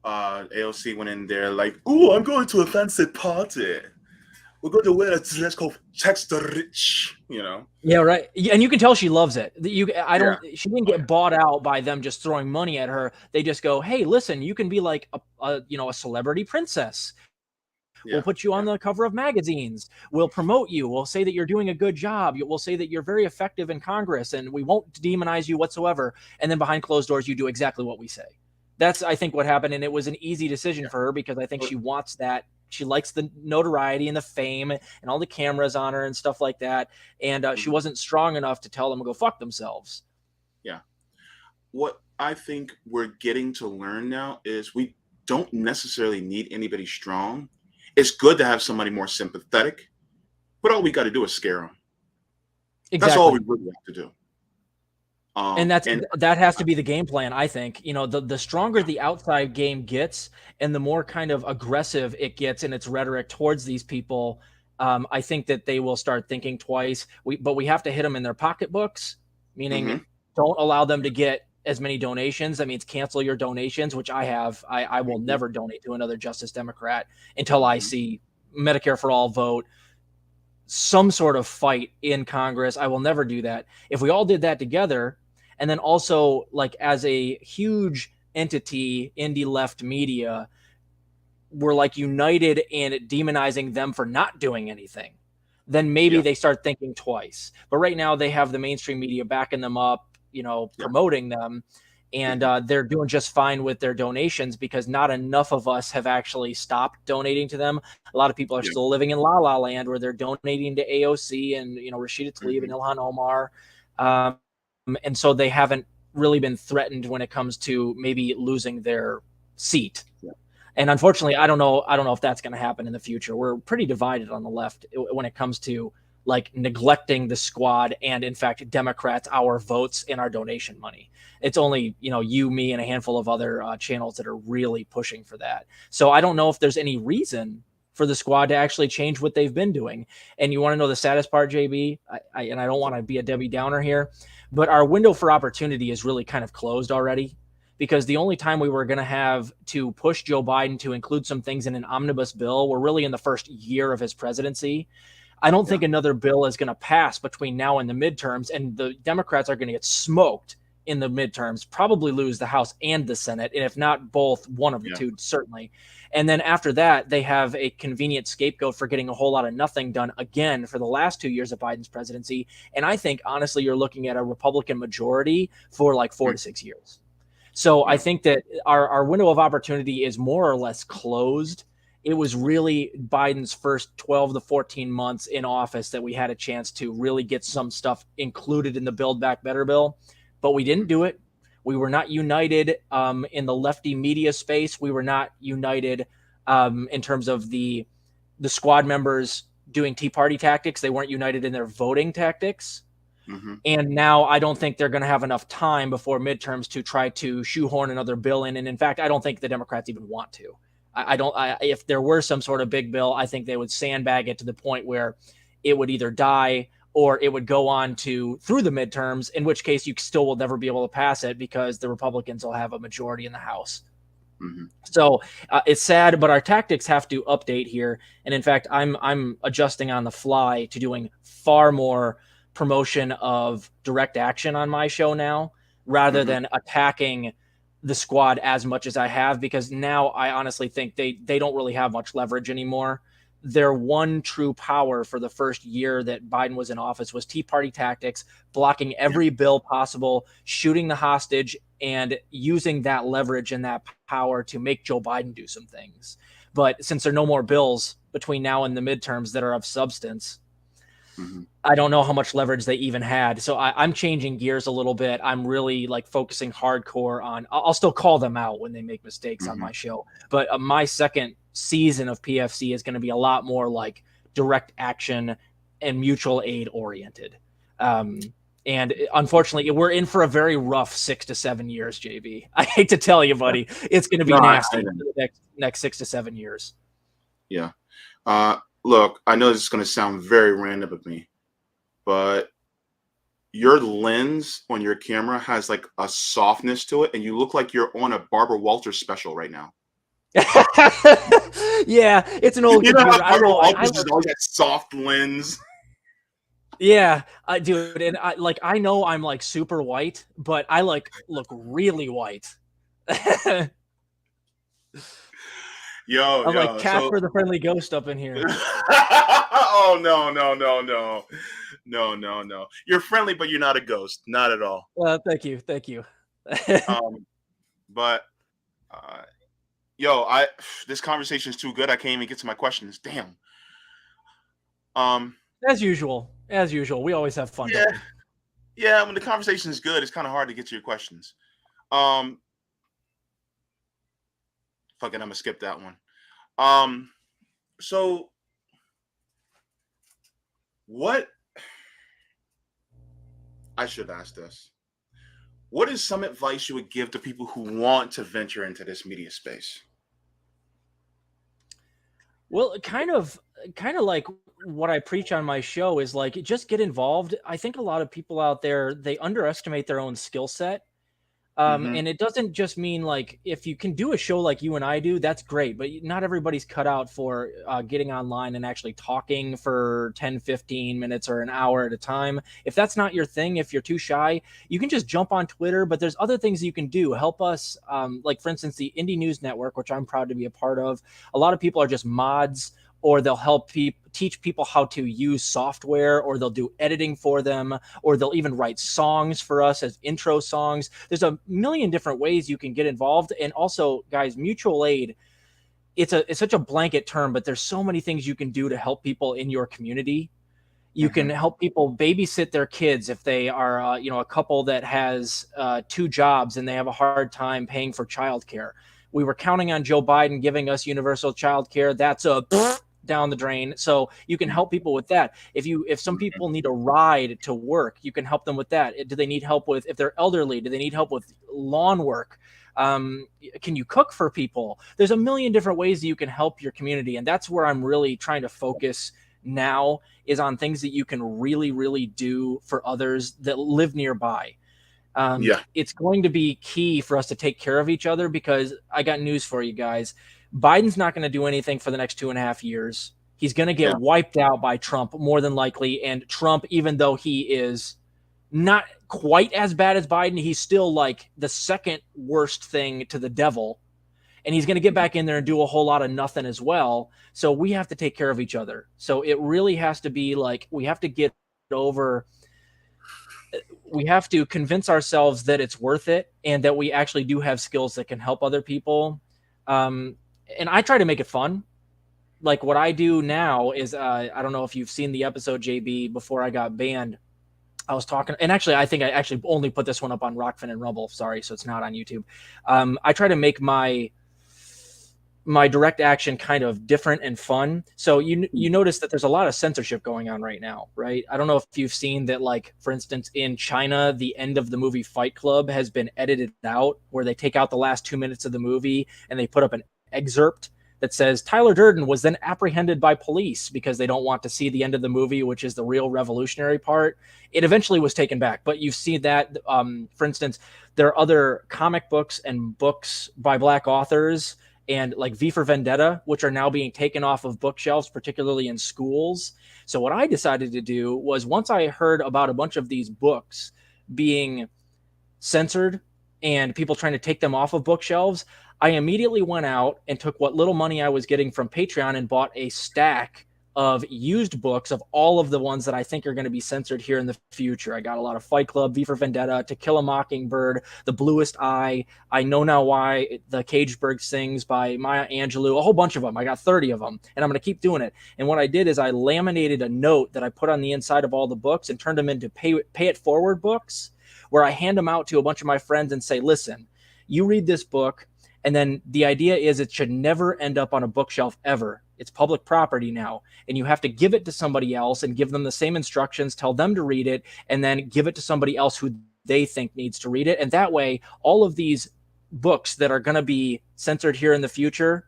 AOC went in there like, ooh, I'm going to a fancy party. We're going to wear a dress called Text the Rich, Yeah, right. And you can tell she loves it. She didn't get bought out by them just throwing money at her. They just go, hey, listen, you can be like a celebrity princess. Yeah. We'll put you on the cover of magazines. We'll promote you. We'll say that you're doing a good job. We'll say that you're very effective in Congress, and we won't demonize you whatsoever. And then behind closed doors, you do exactly what we say. That's, I think, what happened. And it was an easy decision for her because I think she wants that. She likes the notoriety and the fame and all the cameras on her and stuff like that. And she wasn't strong enough to tell them to go fuck themselves. Yeah. What I think we're getting to learn now is we don't necessarily need anybody strong. It's good to have somebody more sympathetic, but all we got to do is scare them. Exactly. That's all we really have to do. And that has to be the game plan, I think. The stronger the outside game gets and the more kind of aggressive it gets in its rhetoric towards these people, I think that they will start thinking twice. But we have to hit them in their pocketbooks, meaning don't allow them to get as many donations. That means cancel your donations, which I have. I will never donate to another Justice Democrat until I see Medicare for All vote, some sort of fight in Congress. I will never do that. If we all did that together, and then also, like, as a huge entity, indie left media, we're like united in demonizing them for not doing anything, then maybe they start thinking twice. But right now they have the mainstream media backing them up, promoting them, and they're doing just fine with their donations because not enough of us have actually stopped donating to them. A lot of people are still living in La La Land where they're donating to AOC and, Rashida Tlaib and Ilhan Omar. And so they haven't really been threatened when it comes to maybe losing their seat. Yeah. And unfortunately, I don't know if that's going to happen in the future. We're pretty divided on the left when it comes to like neglecting the squad and, in fact, Democrats, our votes and our donation money. It's only, you, me, and a handful of other channels that are really pushing for that. So I don't know if there's any reason for the squad to actually change what they've been doing. And you want to know the saddest part, JB? I don't want to be a Debbie Downer here, but our window for opportunity is really kind of closed already, because the only time we were going to have to push Joe Biden to include some things in an omnibus bill were really in the first year of his presidency. I don't think another bill is going to pass between now and the midterms, and the Democrats are going to get smoked in the midterms, probably lose the House and the Senate, and if not both, one of the two, certainly. And then after that, they have a convenient scapegoat for getting a whole lot of nothing done again for the last 2 years of Biden's presidency. And I think, honestly, you're looking at a Republican majority for like 4 to 6 years. So I think that our window of opportunity is more or less closed. It was really Biden's first 12 to 14 months in office that we had a chance to really get some stuff included in the Build Back Better bill, but we didn't do it. We were not united in the lefty media space. We were not united in terms of the squad members doing Tea Party tactics. They weren't united in their voting tactics. Mm-hmm. And now I don't think they're going to have enough time before midterms to try to shoehorn another bill in. And in fact, I don't think the Democrats even want to. If there were some sort of big bill, I think they would sandbag it to the point where it would either die or it would go on to through the midterms, in which case you still will never be able to pass it because the Republicans will have a majority in the House. Mm-hmm. So it's sad, but our tactics have to update here. And in fact, I'm adjusting on the fly to doing far more promotion of direct action on my show now, rather Mm-hmm. than attacking the squad as much as I have, because now I honestly think they don't really have much leverage anymore. Their one true power for the first year that Biden was in office was Tea Party tactics, blocking every bill possible, shooting the hostage, and using that leverage and that power to make Joe Biden do some things. But since there are no more bills between now and the midterms that are of substance, Mm-hmm. I don't know how much leverage they even had. So I'm changing gears a little bit. I'm really like focusing hardcore on, I'll still call them out when they make mistakes on Mm-hmm. my show. But my second season of PFC is going to be a lot more like direct action and mutual aid oriented. And unfortunately, we're in for a very rough 6 to 7 years, JB. I hate to tell you, buddy. It's going to be No, nasty know. for the next 6 to 7 years. Yeah. Look, I know this is going to sound very random of me, but your lens on your camera has like a softness to it, and you look like you're on a Barbara Walters special right now. Yeah, it's an old computer. I know. Just always that soft lens. Yeah, dude, and I know I'm like super white, but I like look really white. I'm like Casper the Friendly Ghost up in here. Oh no. You're friendly, but you're not a ghost. Not at all. Thank you. But this conversation is too good. I can't even get to my questions. Damn. As usual, we always have fun. Yeah. When the conversation is good, it's kind of hard to get to your questions. Fucking, I'm gonna skip that one. So what? I should ask this. What is some advice you would give to people who want to venture into this media space? Well, kind of like what I preach on my show is like, just get involved. I think a lot of people out there, they underestimate their own skill set. And it doesn't just mean like, if you can do a show like you and I do, that's great, but not everybody's cut out for getting online and actually talking for 10, 15 minutes or an hour at a time. If that's not your thing, if you're too shy, you can just jump on Twitter, but there's other things you can do. Help us. Like for instance, the Indie News Network, which I'm proud to be a part of. A lot of people are just mods, or they'll help teach people how to use software, or they'll do editing for them, or they'll even write songs for us as intro songs. There's a million different ways you can get involved. And also, guys, mutual aid, it's such a blanket term, but there's so many things you can do to help people in your community. You can help people babysit their kids if they are, a couple that has 2 jobs and they have a hard time paying for childcare. We were counting on Joe Biden giving us universal childcare. That's a down the drain. So you can help people with that. If some people need a ride to work, you can help them with that. Do they need help with, if they're elderly, do they need help with lawn work? Can you cook for people? There's a million different ways that you can help your community. And that's where I'm really trying to focus now, is on things that you can really, really do for others that live nearby. It's going to be key for us to take care of each other, because I got news for you guys. Biden's not going to do anything for the next 2.5 years. He's going to get wiped out by Trump, more than likely. And Trump, even though he is not quite as bad as Biden, he's still like the second worst thing to the devil. And he's going to get back in there and do a whole lot of nothing as well. So we have to take care of each other. So it really has to be like, we have to get over, we have to convince ourselves that it's worth it, and that we actually do have skills that can help other people. And I try to make it fun. Like what I do now is, I don't know if you've seen the episode, JB, before I got banned. I was talking, and actually, I think I actually only put this one up on Rockfin and Rumble. Sorry, so it's not on YouTube. I try to make my direct action kind of different and fun. So you notice that there's a lot of censorship going on right now, right? I don't know if you've seen that, like for instance, in China, the end of the movie Fight Club has been edited out, where they take out the last 2 minutes of the movie and they put up an excerpt that says Tyler Durden was then apprehended by police because they don't want to see the end of the movie, which is the real revolutionary part. It eventually was taken back, but you've seen that. For instance, there are other comic books and books by Black authors and like V for Vendetta, which are now being taken off of bookshelves, particularly in schools. So what I decided to do was, once I heard about a bunch of these books being censored and people trying to take them off of bookshelves, I immediately went out and took what little money I was getting from Patreon and bought a stack of used books of all of the ones that I think are going to be censored here in the future. I got a lot of Fight Club, V for Vendetta, To Kill a Mockingbird, The Bluest Eye, I Know Now Why, The Cageburg Sings by Maya Angelou, a whole bunch of them. I got 30 of them, and I'm going to keep doing it. And what I did is I laminated a note that I put on the inside of all the books and turned them into pay it forward books, where I hand them out to a bunch of my friends and say, listen, you read this book, and then the idea is it should never end up on a bookshelf ever. It's public property now, and you have to give it to somebody else and give them the same instructions, tell them to read it, and then give it to somebody else who they think needs to read it. And that way, all of these books that are going to be censored here in the future,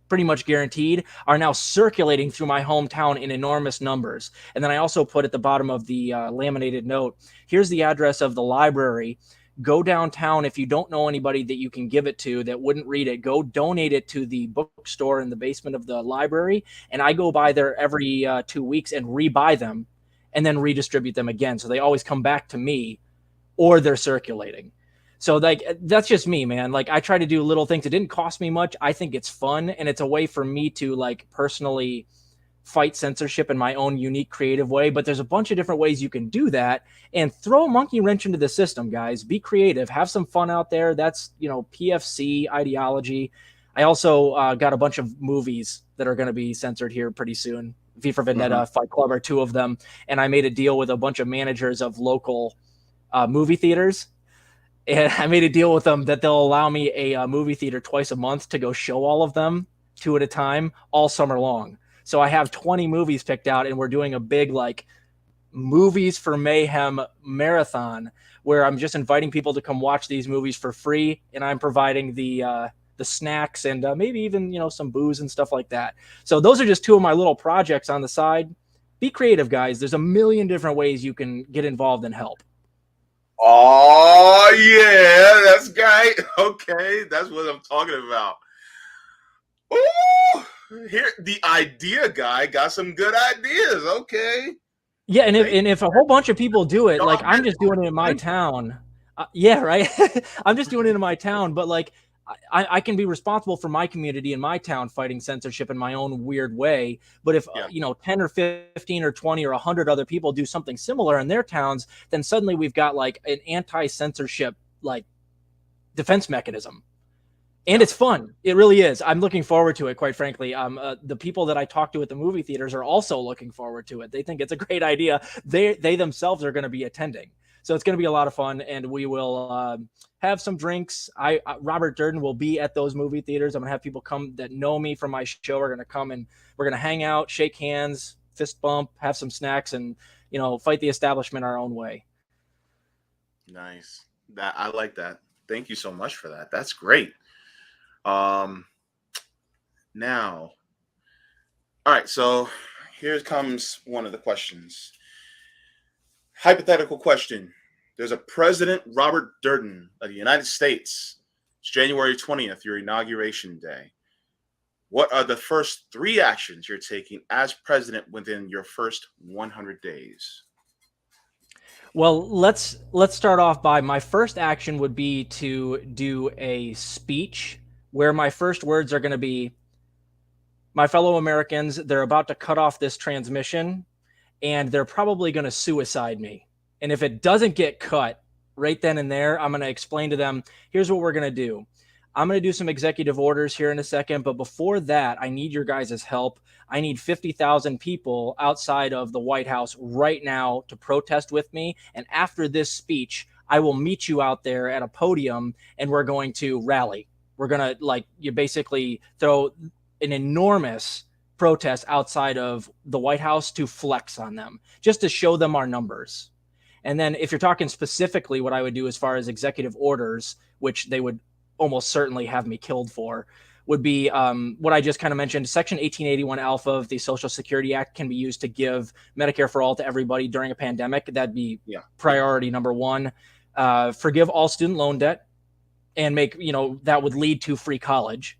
pretty much guaranteed, are now circulating through my hometown in enormous numbers. And then I also put at the bottom of the laminated note, here's the address of the library. Go downtown. If you don't know anybody that you can give it to that wouldn't read it, go donate it to the bookstore in the basement of the library. And I go by there every 2 weeks and rebuy them and then redistribute them again. So they always come back to me, or they're circulating. So like, that's just me, man. Like, I try to do little things. It didn't cost me much. I think it's fun, and it's a way for me to like personally fight censorship in my own unique creative way. But there's a bunch of different ways you can do that, and throw a monkey wrench into the system, guys. Be creative, have some fun out there. That's, PFC ideology. I also got a bunch of movies that are going to be censored here pretty soon. V for Vendetta, Fight Club are two of them. And I made a deal with a bunch of managers of local movie theaters. And I made a deal with them that they'll allow me a movie theater twice a month to go show all of them, 2 at a time, all summer long. So I have 20 movies picked out, and we're doing a big like Movies for Mayhem marathon, where I'm just inviting people to come watch these movies for free, and I'm providing the snacks and maybe even some booze and stuff like that. So those are just 2 of my little projects on the side. Be creative, guys. There's a million different ways you can get involved and help. Oh yeah, that's great. Okay, that's what I'm talking about. Ooh. Here, the idea guy got some good ideas. Okay. Yeah, and if a whole bunch of people do it, like I'm just doing it in my town. Yeah, right. I'm just doing it in my town, but like I can be responsible for my community in my town fighting censorship in my own weird way. But if 10 or 15 or 20 or 100 other people do something similar in their towns, then suddenly we've got like an anti-censorship like defense mechanism. And it's fun. It really is. I'm looking forward to it, quite frankly. The people that I talk to at the movie theaters are also looking forward to it. They think it's a great idea. They themselves are going to be attending. So it's going to be a lot of fun, and we will have some drinks. Robert Durden will be at those movie theaters. I'm going to have people come that know me from my show. We're going to come, and we're going to hang out, shake hands, fist bump, have some snacks, and fight the establishment our own way. Nice. I like that. Thank you so much for that. That's great. Now, all right, so here comes one of the questions. Hypothetical question. There's a President Robert Durden of the United States. It's January 20th, your inauguration day. What are the first 3 actions you're taking as president within your first 100 days? Well, let's start off by my first action would be to do a speech where my first words are going to be, my fellow Americans, they're about to cut off this transmission, and they're probably going to suicide me. And if it doesn't get cut right then and there, I'm going to explain to them, here's what we're going to do. I'm going to do some executive orders here in a second, but before that, I need your guys' help. I need 50,000 people outside of the White House right now to protest with me. And after this speech, I will meet you out there at a podium and we're going to rally. We're going to, like, you basically throw an enormous protest outside of the White House to flex on them, just to show them our numbers. And then if you're talking specifically what I would do as far as executive orders, which they would almost certainly have me killed for, would be what I just kind of mentioned. Section 1881 alpha of the Social Security Act can be used to give Medicare for all to everybody during a pandemic. That'd be priority number one. Forgive all student loan debt and make, that would lead to free college.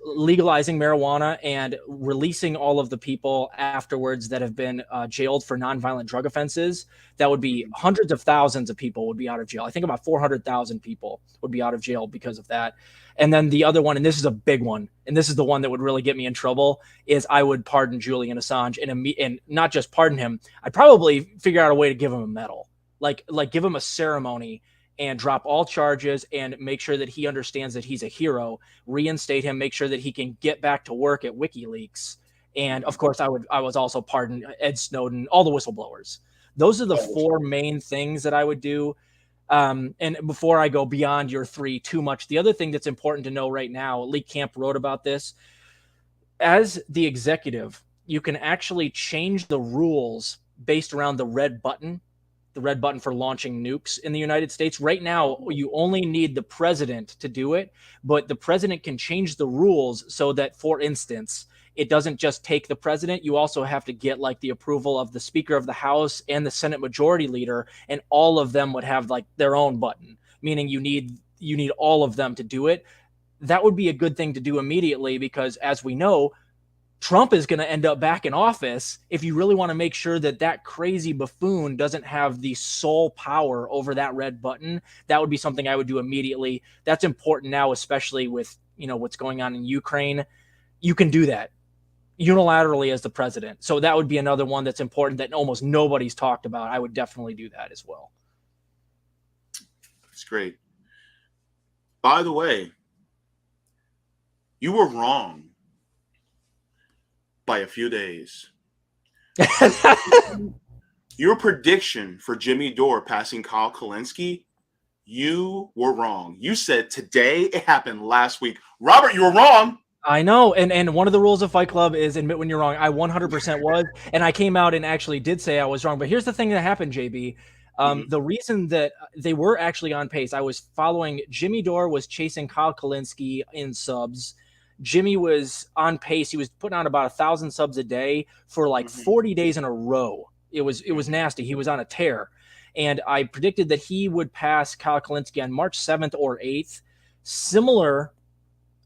Legalizing marijuana and releasing all of the people afterwards that have been jailed for nonviolent drug offenses. That would be hundreds of thousands of people would be out of jail. I think about 400,000 people would be out of jail because of that. And then the other one, and this is a big one, and this is the one that would really get me in trouble, is I would pardon Julian Assange and not just pardon him. I'd probably figure out a way to give him a medal, like give him a ceremony and drop all charges and make sure that he understands that he's a hero, reinstate him, make sure that he can get back to work at WikiLeaks. And of course, I was also pardon Ed Snowden, all the whistleblowers. Those are the four main things that I would do. And before I go beyond your three too much, the other thing that's important to know right now, Lee Camp wrote about this. As the executive, you can actually change the rules based around the red button for launching nukes in the United States. Right now, you only need the president to do it, but the president can change the rules so that, for instance, it doesn't just take the president. You also have to get like the approval of the Speaker of the House and the Senate Majority Leader, and all of them would have like their own button, meaning you need all of them to do it. That would be a good thing to do immediately because, as we know, Trump is going to end up back in office. If you really want to make sure that that crazy buffoon doesn't have the sole power over that red button, that would be something I would do immediately. That's important now, especially with, what's going on in Ukraine. You can do that unilaterally as the president. So that would be another one that's important that almost nobody's talked about. I would definitely do that as well. That's great. By the way, you were wrong by a few days. Your prediction for Jimmy Dore passing Kyle Kalinske, you were wrong. You said today, it happened last week. Robert, you were wrong. I know. And one of the rules of Fight Club is admit when you're wrong. I 100% was. And I came out and actually did say I was wrong. But here's the thing that happened, JB. The reason that they were actually on pace, I was following Jimmy Dore was chasing Kyle Kalinske in subs. Jimmy was on pace. He was putting on about 1,000 subs a day for like 40 days in a row. It was nasty. He was on a tear. And I predicted that he would pass Kyle Kalinske on March 7th or 8th. Similar,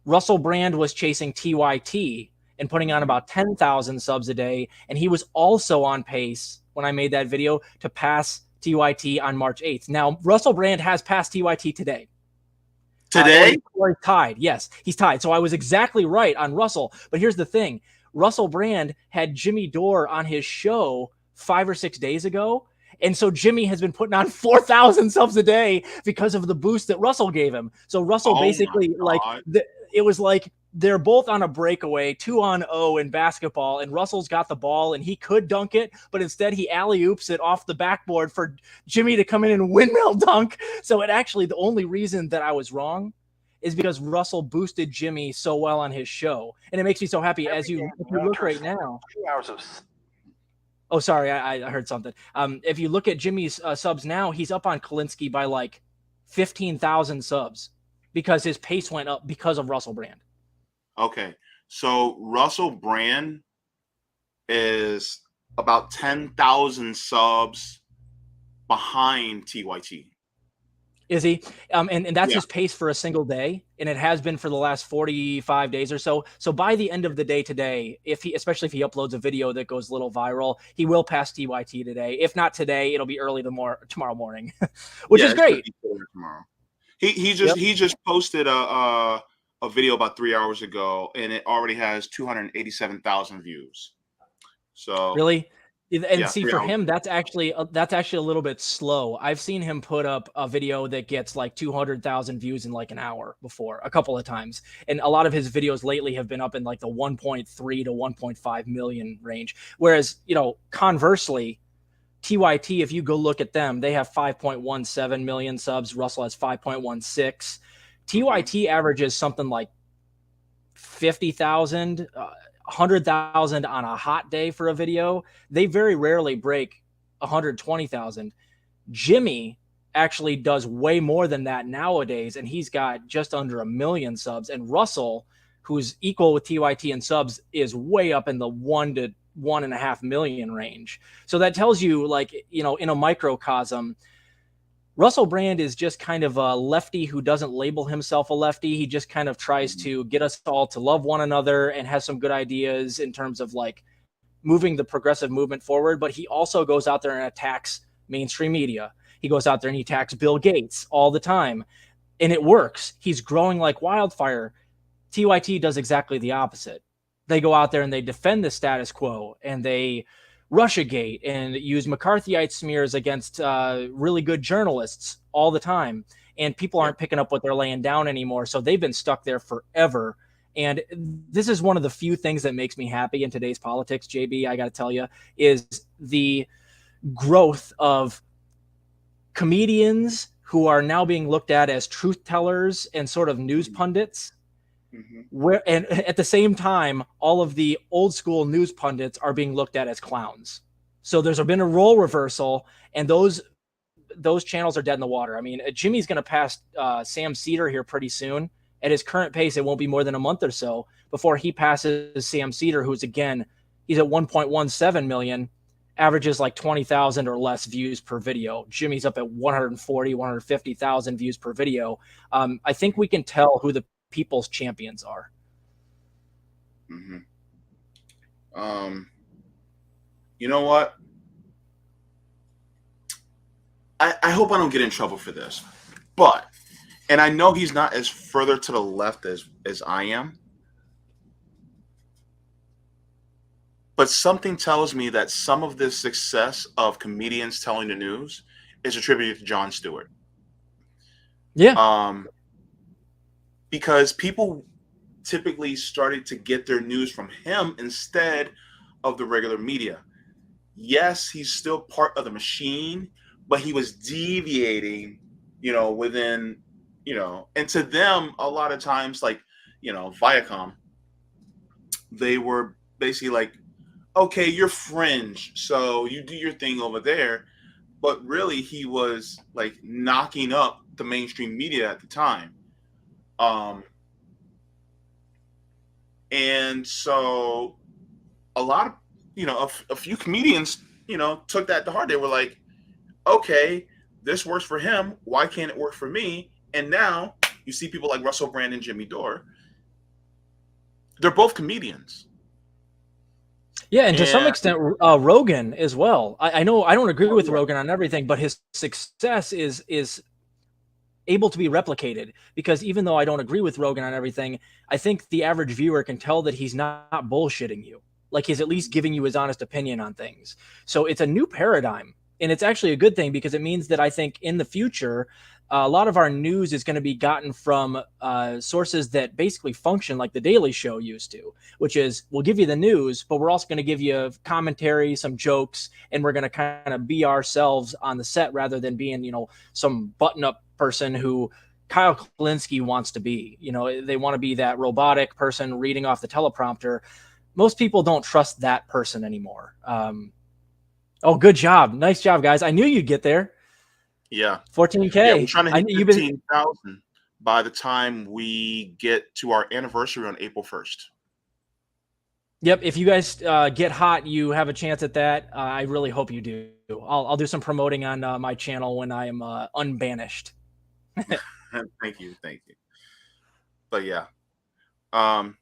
Russell Brand was chasing TYT and putting on about 10,000 subs a day. And he was also on pace when I made that video to pass TYT on March 8th. Now, Russell Brand has passed TYT today. Today? He's tied. Yes, he's tied. So I was exactly right on Russell. But here's the thing. Russell Brand had Jimmy Dore on his show 5 or 6 days ago. And so Jimmy has been putting on 4,000 subs a day because of the boost that Russell gave him. So Russell basically, it was like they're both on a breakaway, 2-on-0 in basketball, and Russell's got the ball and he could dunk it, but instead he alley-oops it off the backboard for Jimmy to come in and windmill dunk. So the only reason that I was wrong is because Russell boosted Jimmy so well on his show. And it makes me so happy if you look right now. 2 hours of... Oh, sorry, I heard something. If you look at Jimmy's subs now, he's up on Kalinske by like 15,000 subs because his pace went up because of Russell Brand. Okay, so Russell Brand is about 10,000 subs behind TYT. Is he? And that's his pace for a single day, and it has been for the last 45 days or so. So by the end of the day today, especially if he uploads a video that goes a little viral, he will pass TYT today. If not today, it'll be early tomorrow morning, which is great. Tomorrow. He just posted a video about 3 hours ago, and it already has 287,000 views. So really, And Yeah, see, 3 for hours. him, that's actually a little bit slow. I've seen him put up a video that gets like 200,000 views in like an hour before, a couple of times. And a lot of his videos lately have been up in like the 1.3 to 1.5 million range. Whereas, conversely, TYT, if you go look at them, they have 5.17 million subs. Russell has 5.16. Mhm. TYT averages something like 50,000, 100,000 on a hot day for a video. They very rarely break 120,000. Jimmy actually does way more than that nowadays, and he's got just under a million subs. And Russell, who's equal with TYT in subs, is way up in the 1 to 1.5 million range. So that tells you, like, in a microcosm, Russell Brand is just kind of a lefty who doesn't label himself a lefty. He just kind of tries Mhm. to get us all to love one another and has some good ideas in terms of like moving the progressive movement forward. But he also goes out there and attacks mainstream media. He goes out there and he attacks Bill Gates all the time. And it works. He's growing like wildfire. TYT does exactly the opposite. They go out there and they defend the status quo and they Russiagate and use McCarthyite smears against really good journalists all the time. And people Yeah. aren't picking up what they're laying down anymore. So they've been stuck there forever. And this is one of the few things that makes me happy in today's politics, JB, I got to tell you, is the growth of comedians who are now being looked at as truth tellers and sort of news Mhm. pundits, Mhm. where and at the same time all of the old school news pundits are being looked at as clowns. So there's been a role reversal, and those channels are dead in the water. I mean, Jimmy's going to pass Sam Cedar here pretty soon. At his current pace, it won't be more than a month or so before he passes Sam Cedar, who's again, he's at 1.17 million, averages like 20,000 or less views per video. Jimmy's up at 140, 150,000 views per video. I think we can tell who the people's champions are. Mhm. Um, you know what? I hope I don't get in trouble for this, but and I know he's not as further to the left as I am, but something tells me that some of this success of comedians telling the news is attributed to Jon Stewart. Yeah. Um, because people typically started to get their news from him instead of the regular media. Yes, he's still part of the machine, but he was deviating, within, and to them, a lot of times, like, Viacom, they were basically like, okay, you're fringe, so you do your thing over there. But really, he was like knocking up the mainstream media at the time. Um, and so a lot of, a few comedians, took that to heart. They were like, okay, this works for him. Why can't it work for me? And now you see people like Russell Brand and Jimmy Dore. They're both comedians. Yeah, and to some And extent, Rogan as well. I know I don't agree oh with yeah, Rogan on everything, but his success is able to be replicated because even though I don't agree with Rogan on everything, I think the average viewer can tell that he's not bullshitting you. Like he's at least giving you his honest opinion on things. So it's a new paradigm. And it's actually a good thing because it means that I think in the future, a lot of our news is going to be gotten from sources that basically function like the Daily Show used to, which is we'll give you the news, but we're also going to give you commentary, some jokes, and we're going to kind of be ourselves on the set rather than being, some button up person who Kyle Kalinske wants to be. They want to be that robotic person reading off the teleprompter. Most people don't trust that person anymore. Oh, good job. Nice job, guys. I knew you'd get there. yeah, yeah. We're 14K. trying to I hit knew you've been 15,000 by the time we get to our anniversary on April 1st. Yep. If you guys get hot, you have a chance at that. I really hope you do. I'll do some promoting on my channel when I am unbanished. Thank you, thank you. But yeah, um,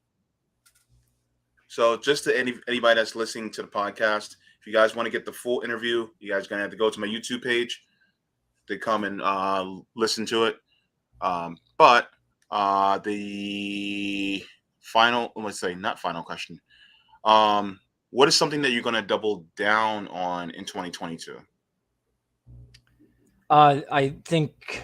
so just to anybody that's listening to the podcast, if you guys want to get the full interview, you guys are gonna have to go to my YouTube page to come and listen to it. But the final, let's say, not final question. Um, what is something that you're going to double down on in 2022? I think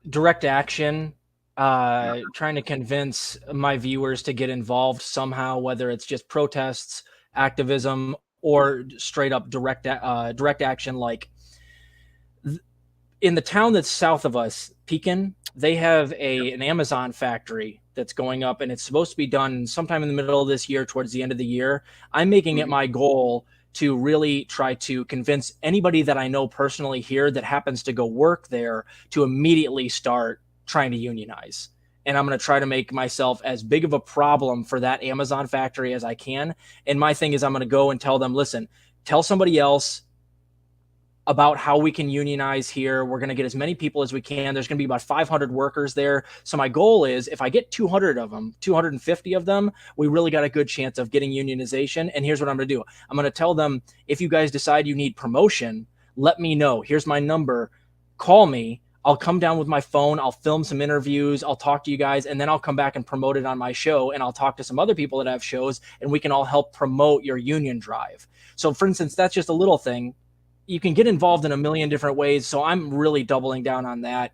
direct action, trying to convince my viewers to get involved somehow, whether it's just protests, activism, or straight up direct action. Like in the town that's south of us, Pekin, they have an Amazon factory that's going up, and it's supposed to be done sometime in the middle of this year, towards the end of the year. I'm making it Mhm. my goal to really try to convince anybody that I know personally here that happens to go work there to immediately start trying to unionize. And I'm going to try to make myself as big of a problem for that Amazon factory as I can. And my thing is, I'm going to go and tell them, listen, tell somebody else about how we can unionize here. We're going to get as many people as we can. There's going to be about 500 workers there. So my goal is, if I get 200 of them, 250 of them, we really got a good chance of getting unionization. And here's what I'm going to do. I'm going to tell them, if you guys decide you need promotion, let me know. Here's my number. Call me. I'll come down with my phone. I'll film some interviews. I'll talk to you guys, and then I'll come back and promote it on my show. And I'll talk to some other people that have shows, and we can all help promote your union drive. So, for instance, that's just a little thing. You can get involved in a million different ways. So I'm really doubling down on that.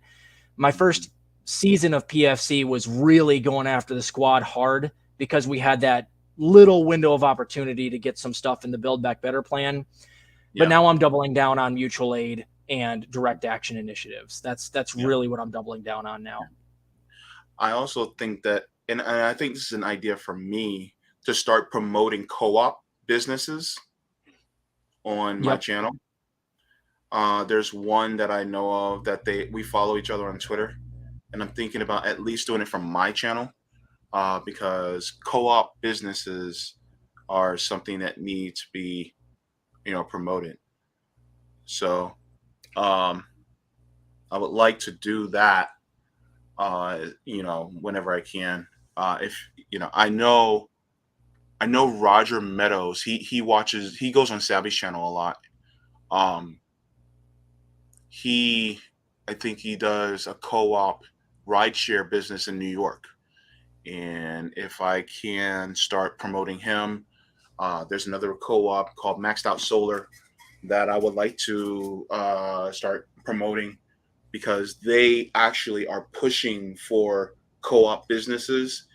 My Mhm. first season of PFC was really going after the squad hard, because we had that little window of opportunity to get some stuff in the Build Back Better plan. But Yeah. now I'm doubling down on mutual aid and direct action initiatives. That's Yeah. really what I'm doubling down on now. I also think that, and I think this is an idea for me to start promoting co-op businesses on my Yep. channel. There's one that I know of that we follow each other on Twitter, and I'm thinking about at least doing it from my channel, because co-op businesses are something that need to be, promoted. So um, I would like to do that, whenever I can. If I know Roger Meadows. He goes on Savvy's channel a lot. Um, he I think he does a co-op rideshare business in New York. And if I can start promoting him, there's another co-op called Maxed Out Solar that I would like to start promoting, because they actually are pushing for co-op businesses,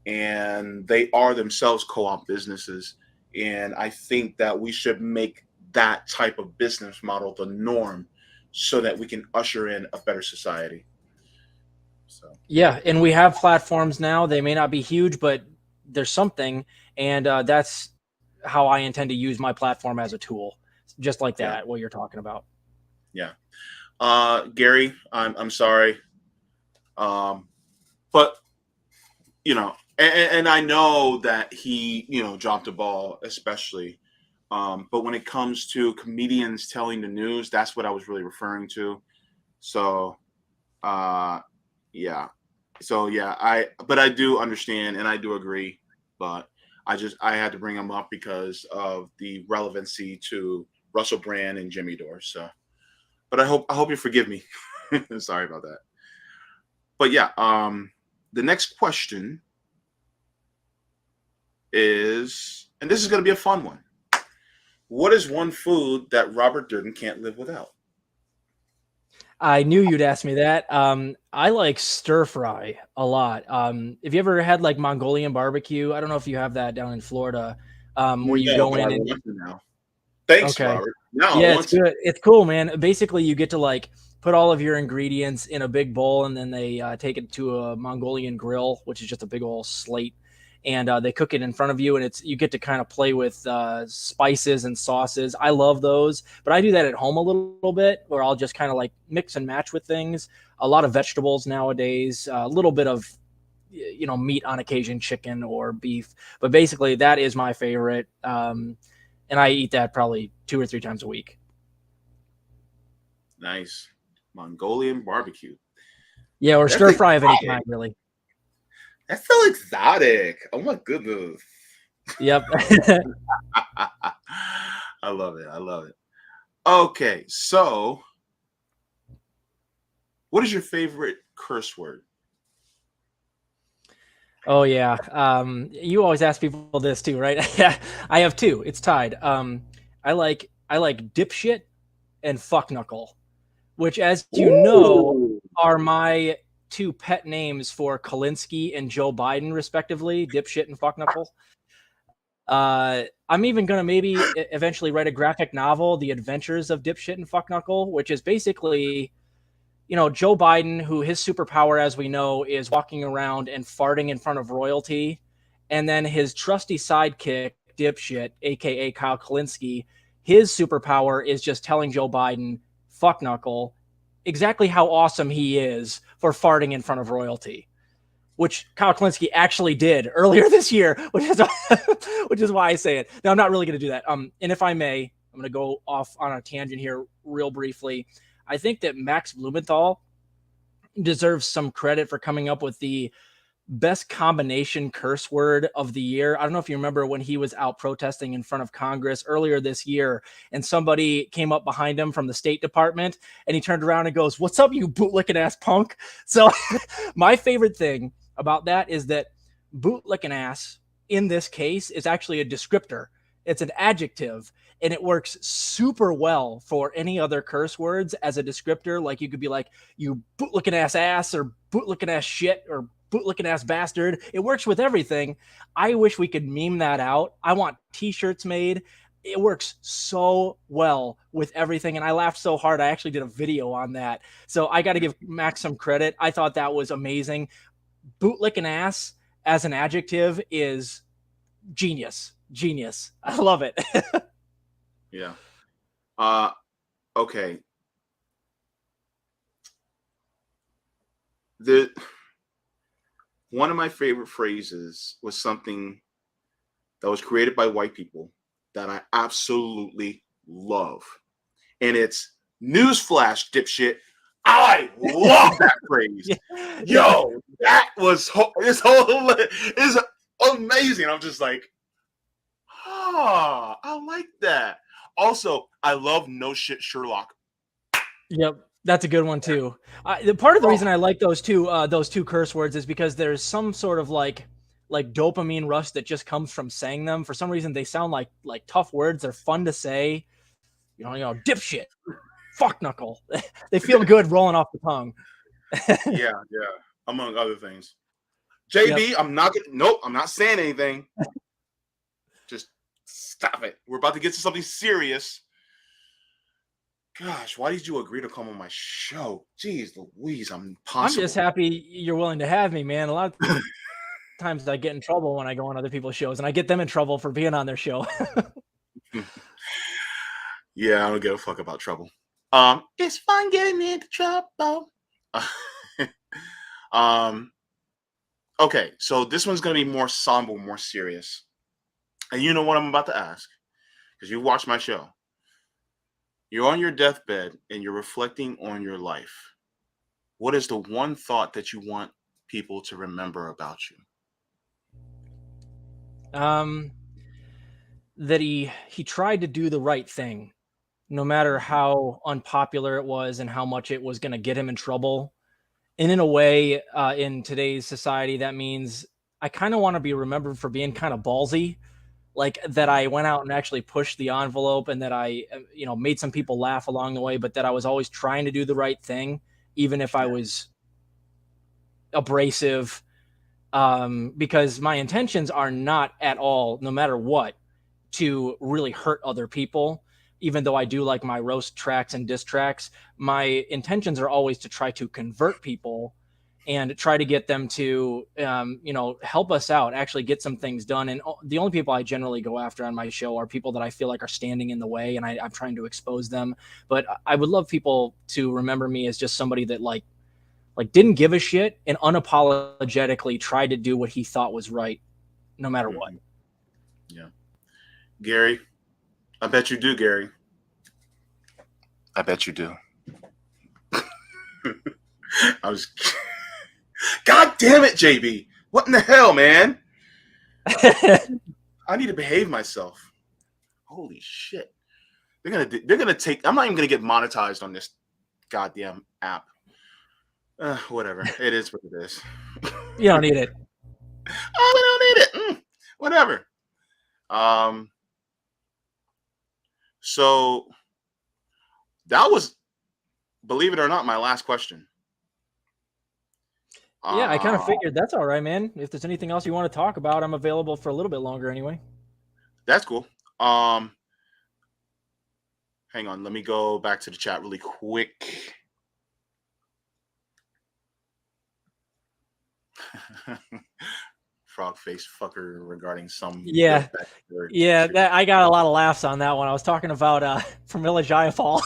and they are themselves co-op businesses. And I think that we should make that type of business model the norm, so that we can usher in a better society. So Yeah, and we have platforms now. They may not be huge, but there's something, and that's how I intend to use my platform as a tool, just like yeah, that. What you're talking about. yeah. Gary, I'm sorry, um, but and I know that he dropped the ball, especially. But when it comes to comedians telling the news, that's what I was really referring to. So uh, yeah. So yeah, I do understand and I do agree, but I had to bring him up because of the relevancy to Russell Brand and Jimmy Dore. So, but I hope you forgive me. Sorry about that. But yeah, the next question is, and this is going to be a fun one. What is one food that Robert Durden can't live without? I knew you'd ask me that. I like stir fry a lot. Have you ever had like Mongolian barbecue? I don't know if you have that down in Florida, where you No, go but I in and want to now. Thanks, okay, Robert. Now I yeah, it's want to. good. It's cool, man. Basically, you get to like put all of your ingredients in a big bowl, and then they take it to a Mongolian grill, which is just a big old slate, and they cook it in front of you, and it's you get to kind of play with spices and sauces. I love those, but I do that at home a little bit, where I'll just kind of like mix and match with things. A lot of vegetables nowadays, a little bit of meat on occasion, chicken or beef, but basically that is my favorite. And I eat that probably 2 or 3 times a week. Nice. Mongolian barbecue. Yeah, or That's stir fry of any exotic. kind, really. That's so exotic. Oh my goodness. Yep. I love it. I love it. Okay, so what is your favorite curse word? Oh yeah. You always ask people this too, right? Yeah, I have two. It's tied. I like dipshit and fuck knuckle, which, as you know, Ooh. are my two pet names for Kalinsky and Joe Biden, respectively. Dipshit and fuck knuckle. I'm even gonna maybe eventually write a graphic novel, The Adventures of Dipshit and Fuck Knuckle, which is basically, Joe Biden, who his superpower, as we know, is walking around and farting in front of royalty, and then his trusty sidekick, Dipshit, aka Kyle Kalinske, his superpower is just telling Joe Biden, fuck knuckle, exactly how awesome he is for farting in front of royalty, which Kyle Kalinske actually did earlier this year, which is why I say it. Now I'm not really going to do that. And if I may, I'm going to go off on a tangent here real briefly. I think that Max Blumenthal deserves some credit for coming up with the best combination curse word of the year. I don't know if you remember when he was out protesting in front of Congress earlier this year, and somebody came up behind him from the State Department, and he turned around and goes, "What's up, you bootlicking ass punk?" So my favorite thing about that is that bootlicking ass in this case is actually a descriptor. It's an adjective, and it works super well for any other curse words as a descriptor. Like you could be like, "You bootlicking ass," or "bootlicking ass shit," or "bootlicking ass bastard." It works with everything. I wish we could meme that out. I want t-shirts made. It works so well with everything, and I laughed so hard I actually did a video on that. So I got to give Max some credit. I thought that was amazing. Bootlicking ass as an adjective is genius. I love it. Yeah. Uh okay. The One of my favorite phrases was something that was created by white people that I absolutely love. And it's newsflash, dipshit. I love that phrase. Yeah, yeah. Yo, that was this whole is amazing. I'm just like, I like that. Also, I love no shit Sherlock. Yep, that's a good one too. The part of the Oh, reason I like those two curse words is because there's some sort of like dopamine rush that just comes from saying them. For some reason, they sound like tough words. They're fun to say. Dipshit, fuck knuckle. They feel good rolling off the tongue. yeah, among other things. Yep. JB, I'm not saying anything. Just stop it. We're about to get to something serious. Gosh, why did you agree to come on my show? Jeez Louise, I'm I'm just impossible. happy you're willing to have me, man. A lot of times I get in trouble when I go on other people's shows, and I get them in trouble for being on their show. Yeah, I don't give a fuck about trouble. It's fun getting into trouble. um, okay, so this one's gonna be more somber, more serious. And you know what I'm about to ask, because you watched my show. You're on your deathbed and you're reflecting on your life. What is the one thought that you want people to remember about you? um, that he tried to do the right thing, no matter Mhm. how unpopular it was and how much it was going to get him in trouble. And in a way, in today's society, that means I kind of want to be remembered for being kind of ballsy, like that Mhm. I went out and actually pushed the envelope, and that I, made some people laugh along the way, but that I was always trying to do the right thing, even if I Yeah. was abrasive, because my intentions are not at all, no matter what, to really hurt other people. Even though I do like my roast tracks and diss tracks, my intentions are always to try to convert people and try to get them to, help us out, actually get some things done. And the only people I generally go after on my show are people that I feel like are standing in the way, and I'm trying to expose them. But I would love people to remember me as just somebody that like didn't give a shit and unapologetically tried to do what he thought was right, no matter what. Mhm. Yeah. Gary, I bet you do, Gary. I bet you do. I was. God damn it, JB. What in the hell, man? I need to behave myself. Holy shit. They're gonna take. I'm not even gonna get monetized on this goddamn app. Whatever. It is what it is. You don't need it. Oh, we don't need it. Whatever. Um, so that was, believe it or not, my last question. Yeah, I kind of Uh, figured that's all right, man. If there's anything else you want to talk about, I'm available for a little bit longer anyway. that's cool. Um, hang on, let me go back to the chat really quick. Frog face fucker regarding some Yeah, dirtbag nerd yeah, shit. I got a lot of laughs on that one. I was talking about Pramila Jayapal.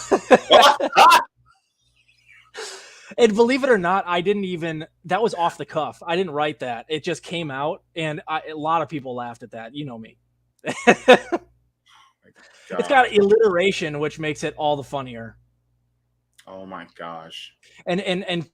And believe it or not, I didn't even, that was off the cuff. I didn't write that. It just came out, and a lot of people laughed at that. You know me. It's got God. alliteration, which makes it all the funnier. Oh my gosh. And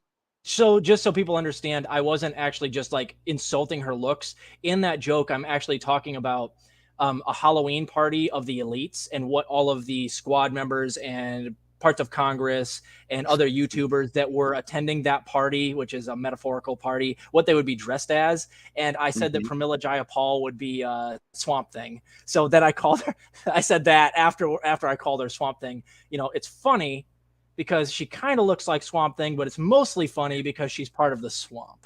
so just so people understand, I wasn't actually just like insulting her looks. In that joke, I'm actually talking about a Halloween party of the elites and what all of the squad members and parts of Congress and other YouTubers that were attending that party, which is a metaphorical party, what they would be dressed as. And I said that Mhm. Pramila Jayapal would be Swamp Thing. So then I called her. I said that after I called her Swamp Thing. You know, it's funny because she kind of looks like Swamp Thing, but it's mostly funny because she's part of the swamp.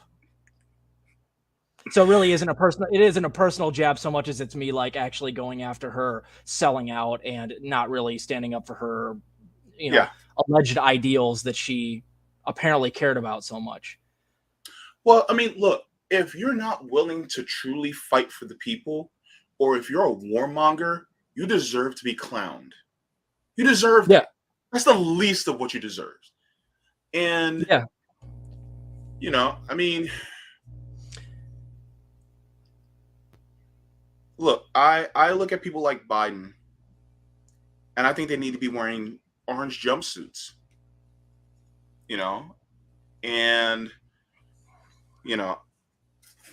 So it really isn't a personal. It isn't a personal jab so much as it's me like actually going after her, selling out, and not really standing up for her, you Yeah. know, alleged ideals that she apparently cared about so much. Well, I mean, look, if you're not willing to truly fight for the people, or if you're a warmonger, you deserve to be clowned. You deserve Yeah, that. That's the least of what you deserve. And, yeah, I mean, look, I look at people like Biden, and I think they need to be wearing orange jumpsuits, you know, and you know,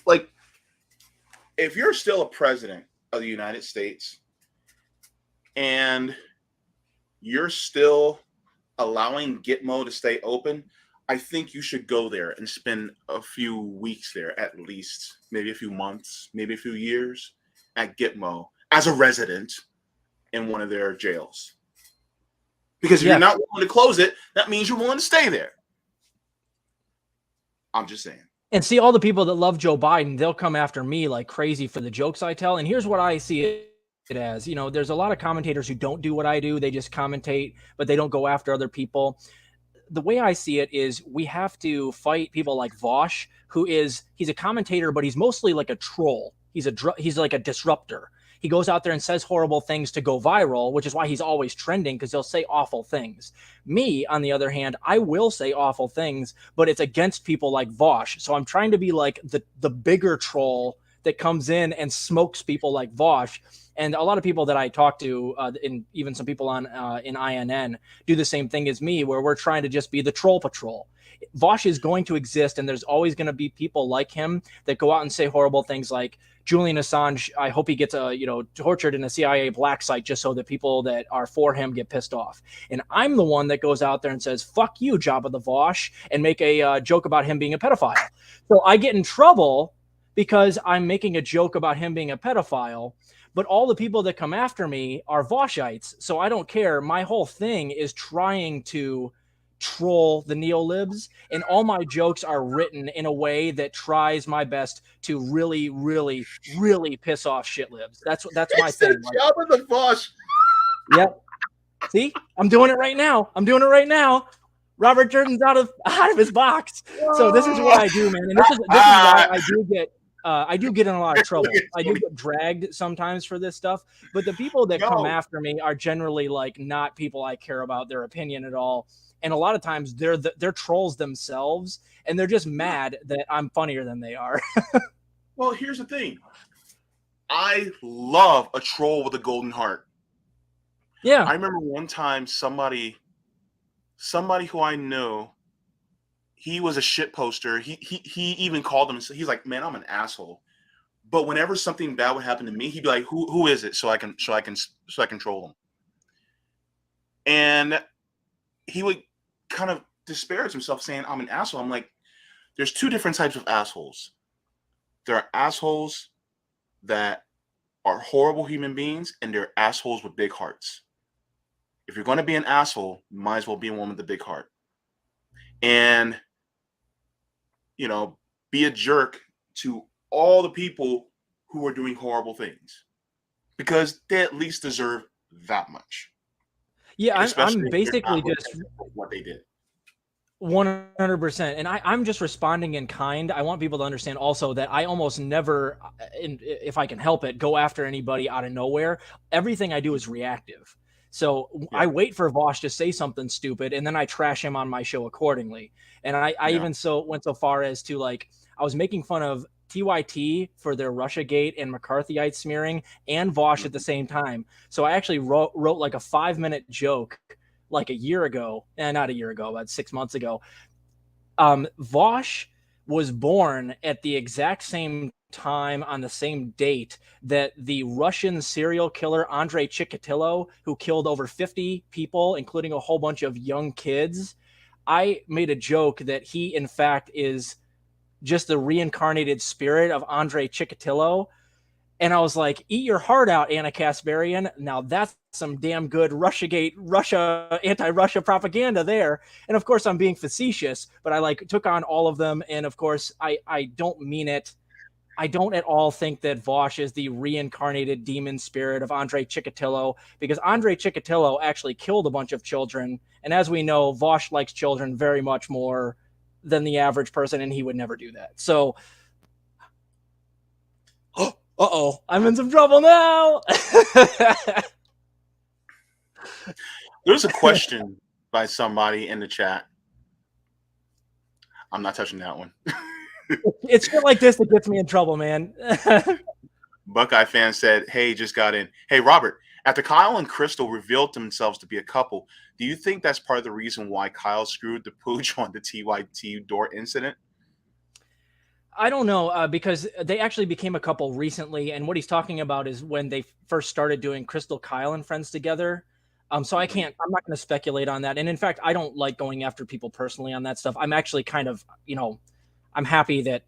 like if you're still a president of the United States and you're still allowing Gitmo to stay open, I think you should go there and spend a few weeks there at least, maybe a few months, maybe a few years at Gitmo as a resident in one of their jails. Because if you're yeah. not willing to close it, that means you're willing to stay there. I'm just saying. And see, all the people that love Joe Biden, they'll come after me like crazy for the jokes I tell. And here's what I see it as. You know, there's a lot of commentators who don't do what I do. They just commentate, but they don't go after other people. The way I see it is we have to fight people like Vosh, he's a commentator, but he's mostly like a troll. He's like a disruptor. He goes out there and says horrible things to go viral, which is why he's always trending because he'll say awful things. Me, on the other hand, I will say awful things, but it's against people like Vosh. So I'm trying to be like the bigger troll that comes in and smokes people like Vosh. And a lot of people that I talk to, and even some people on in INN, do the same thing as me, where we're trying to just be the troll patrol. Vosh is going to exist, and there's always going to be people like him that go out and say horrible things like Julian Assange. I hope he gets tortured in a CIA black site just so that people that are for him get pissed off. And I'm the one that goes out there and says "fuck you, Jabba the Vosh," and make a joke about him being a pedophile. So I get in trouble because I'm making a joke about him being a pedophile, but all the people that come after me are Voshites. So I don't care. My whole thing is trying to troll the neolibs, and all my jokes are written in a way that tries my best to really, really, really piss off shitlibs. That's my It's the thing. Like, job of the boss. yep. See, I'm doing it right now. I'm doing it right now. Robert Durden's out of his box. So this is what I do, man. And this is why I do get in a lot of trouble. I do get dragged sometimes for this stuff. But the people that come No. after me are generally like not people I care about their opinion at all. And a lot of times they're trolls themselves, and they're just mad that I'm funnier than they are. Well, here's the thing. I love a troll with a golden heart. Yeah. I remember one time somebody who I knew, he was a shit poster. He even called him. He's like, man, I'm an asshole. But whenever something bad would happen to me, he'd be like, who is it? So I can troll him. And he would kind of disparage himself, saying I'm an asshole. I'm like, there's two different types of assholes. There are assholes that are horrible human beings, and they're assholes with big hearts. If you're going to be an asshole, you might as well be one with a big heart. And, you know, be a jerk to all the people who are doing horrible things because they at least deserve that much, Yeah, I'm especially if you're basically not just repentant for what they did. 100%. And I'm just responding in kind. I want people to understand also that I almost never, if I can help it, go after anybody out of nowhere. Everything I do is reactive. So Yeah, I wait for Vosh to say something stupid and then I trash him on my show accordingly. And I yeah, even went so far as to like, I was making fun of TYT for their Russiagate and McCarthyite smearing and Vosh at the mhm, same time. So I actually wrote like a 5-minute joke like a year ago, and not a year ago, about 6 months ago. Vosh was born at the exact same time on the same date that the Russian serial killer Andrei Chikatilo, who killed over 50 people, including a whole bunch of young kids. I made a joke that he, in fact, is just the reincarnated spirit of Andrei Chikatilo. And I was like, eat your heart out, Anna Kasparian. Now that's some damn good Russia, anti-Russia propaganda there. And of course I'm being facetious, but I like took on all of them. And of course I don't mean it. I don't at all think that Vosh is the reincarnated demon spirit of Andrei Chikatilo, because Andrei Chikatilo actually killed a bunch of children. And as we know, Vosh likes children very much more than the average person, and he would never do that. So uh-oh, I'm in some trouble now. there's a question by somebody in the chat. I'm not touching that one. It's shit like this that gets me in trouble, man. Buckeye fan said, "Hey, just got in. Hey, Robert. After Kyle and Crystal revealed themselves to be a couple, do you think that's part of the reason why Kyle screwed the pooch on the TYT door incident?" I don't know, because they actually became a couple recently, and what he's talking about is when they first started doing Crystal, Kyle, and Friends together. So I Hmm. can't. I'm not going to speculate on that. And in fact, I don't like going after people personally on that stuff. I'm actually kind of, I'm happy that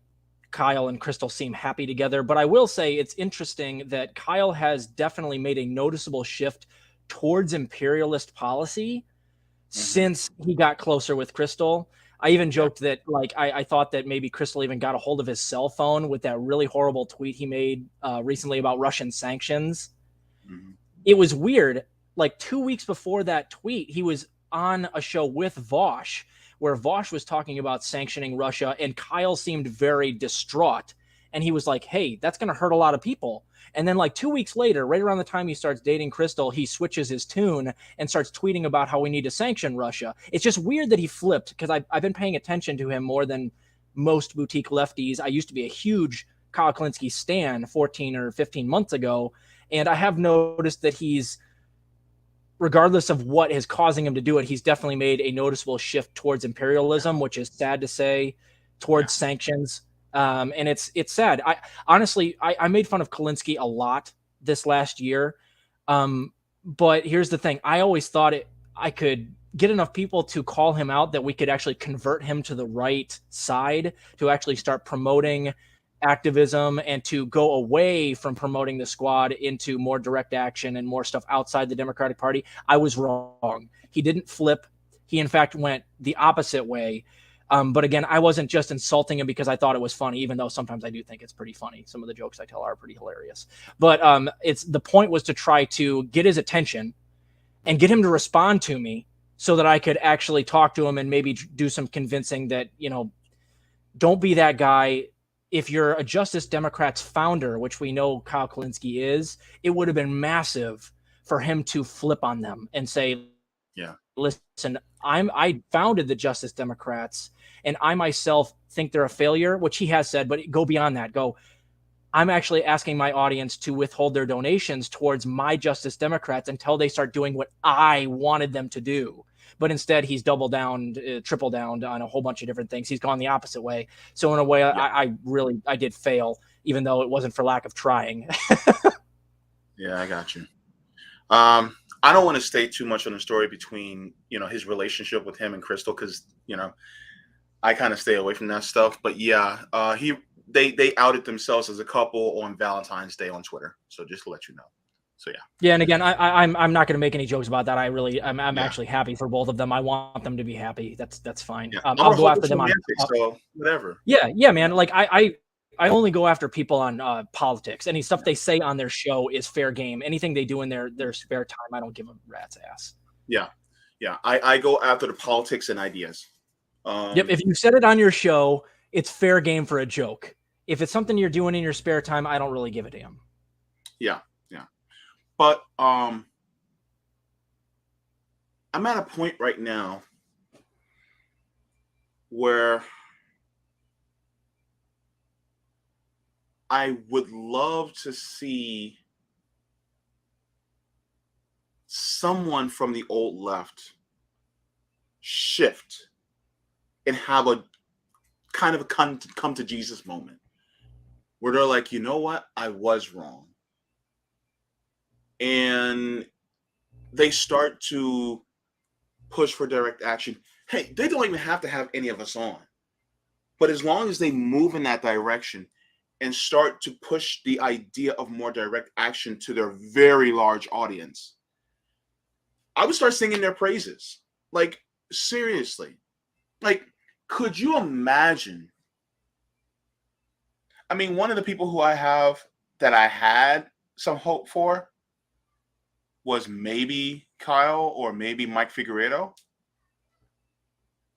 Kyle and Crystal seem happy together. But I will say it's interesting that Kyle has definitely made a noticeable shift towards imperialist policy Hmm. since he got closer with Crystal. I even Yeah. joked that like I thought that maybe Crystal even got a hold of his cell phone with that really horrible tweet he made recently about Russian sanctions. Hmm. It was weird. Like 2 weeks before that tweet, he was on a show with Vosh where Vosh was talking about sanctioning Russia, and Kyle seemed very distraught. And he was like, hey, that's going to hurt a lot of people. And then, like 2 weeks later, right around the time he starts dating Crystal, he switches his tune and starts tweeting about how we need to sanction Russia. It's just weird that he flipped because I've been paying attention to him more than most boutique lefties. I used to be a huge Kyle Klinsky stan 14 or 15 months ago. And I have noticed that he's, regardless of what is causing him to do it, he's definitely made a noticeable shift towards imperialism, which is sad to say, Yeah. towards sanctions. And it's sad. I honestly, I made fun of Klinsky a lot this last year. But here's the thing. I always thought I could get enough people to call him out that we could actually convert him to the right side to actually start promoting activism and to go away from promoting the squad into more direct action and more stuff outside the Democratic Party. I was wrong. He didn't flip. He, in fact, went the opposite way. But again, I wasn't just insulting him because I thought it was funny, even though sometimes I do think it's pretty funny. Some of the jokes I tell are pretty hilarious. But it's the point was to try to get his attention and get him to respond to me so that I could actually talk to him and maybe do some convincing that, don't be that guy. If you're a Justice Democrats founder, which we know Kyle Klinsky is, it would have been massive for him to flip on them and say, Yeah. listen, I founded the Justice Democrats and I myself think they're a failure, which he has said, but go beyond that. Go, I'm actually asking my audience to withhold their donations towards my Justice Democrats until they start doing what I wanted them to do. But instead, he's doubled down, triple down on a whole bunch of different things. He's gone the opposite way. So in a way, Yeah. I did fail, even though it wasn't for lack of trying. Yeah. I got you. I don't want to stay too much on the story between his relationship with him and Crystal because I kind of stay away from that stuff. But yeah, he they outed themselves as a couple on Valentine's Day on Twitter. So just to let you know. So yeah. Yeah, and again, I'm not going to make any jokes about that. I'm Yeah. actually happy for both of them. I want them to be happy. That's fine. Yeah. I'm I'll gonna go hope after it's them on. romantic, so whatever. Yeah, Yeah. man. Like I only go after people on politics. Any stuff Yeah. they say on their show is fair game. Anything they do in their spare time, I don't give a rat's ass. Yeah. Yeah. I go after the politics and ideas. Yep. If you said it on your show, it's fair game for a joke. If it's something you're doing in your spare time, I don't really give a damn. Yeah. Yeah. But I'm at a point right now where I would love to see someone from the old left shift and have a kind of a come to Jesus moment where they're like, you know what, I was wrong, and they start to push for direct action. Hey, they don't even have to have any of us on, but as long as they move in that direction and start to push the idea of more direct action to their very large audience, I would start singing their praises. Like, seriously. Like, could you imagine? I mean, one of the people who I have that I had some hope for was maybe Kyle or maybe Mike Figueredo.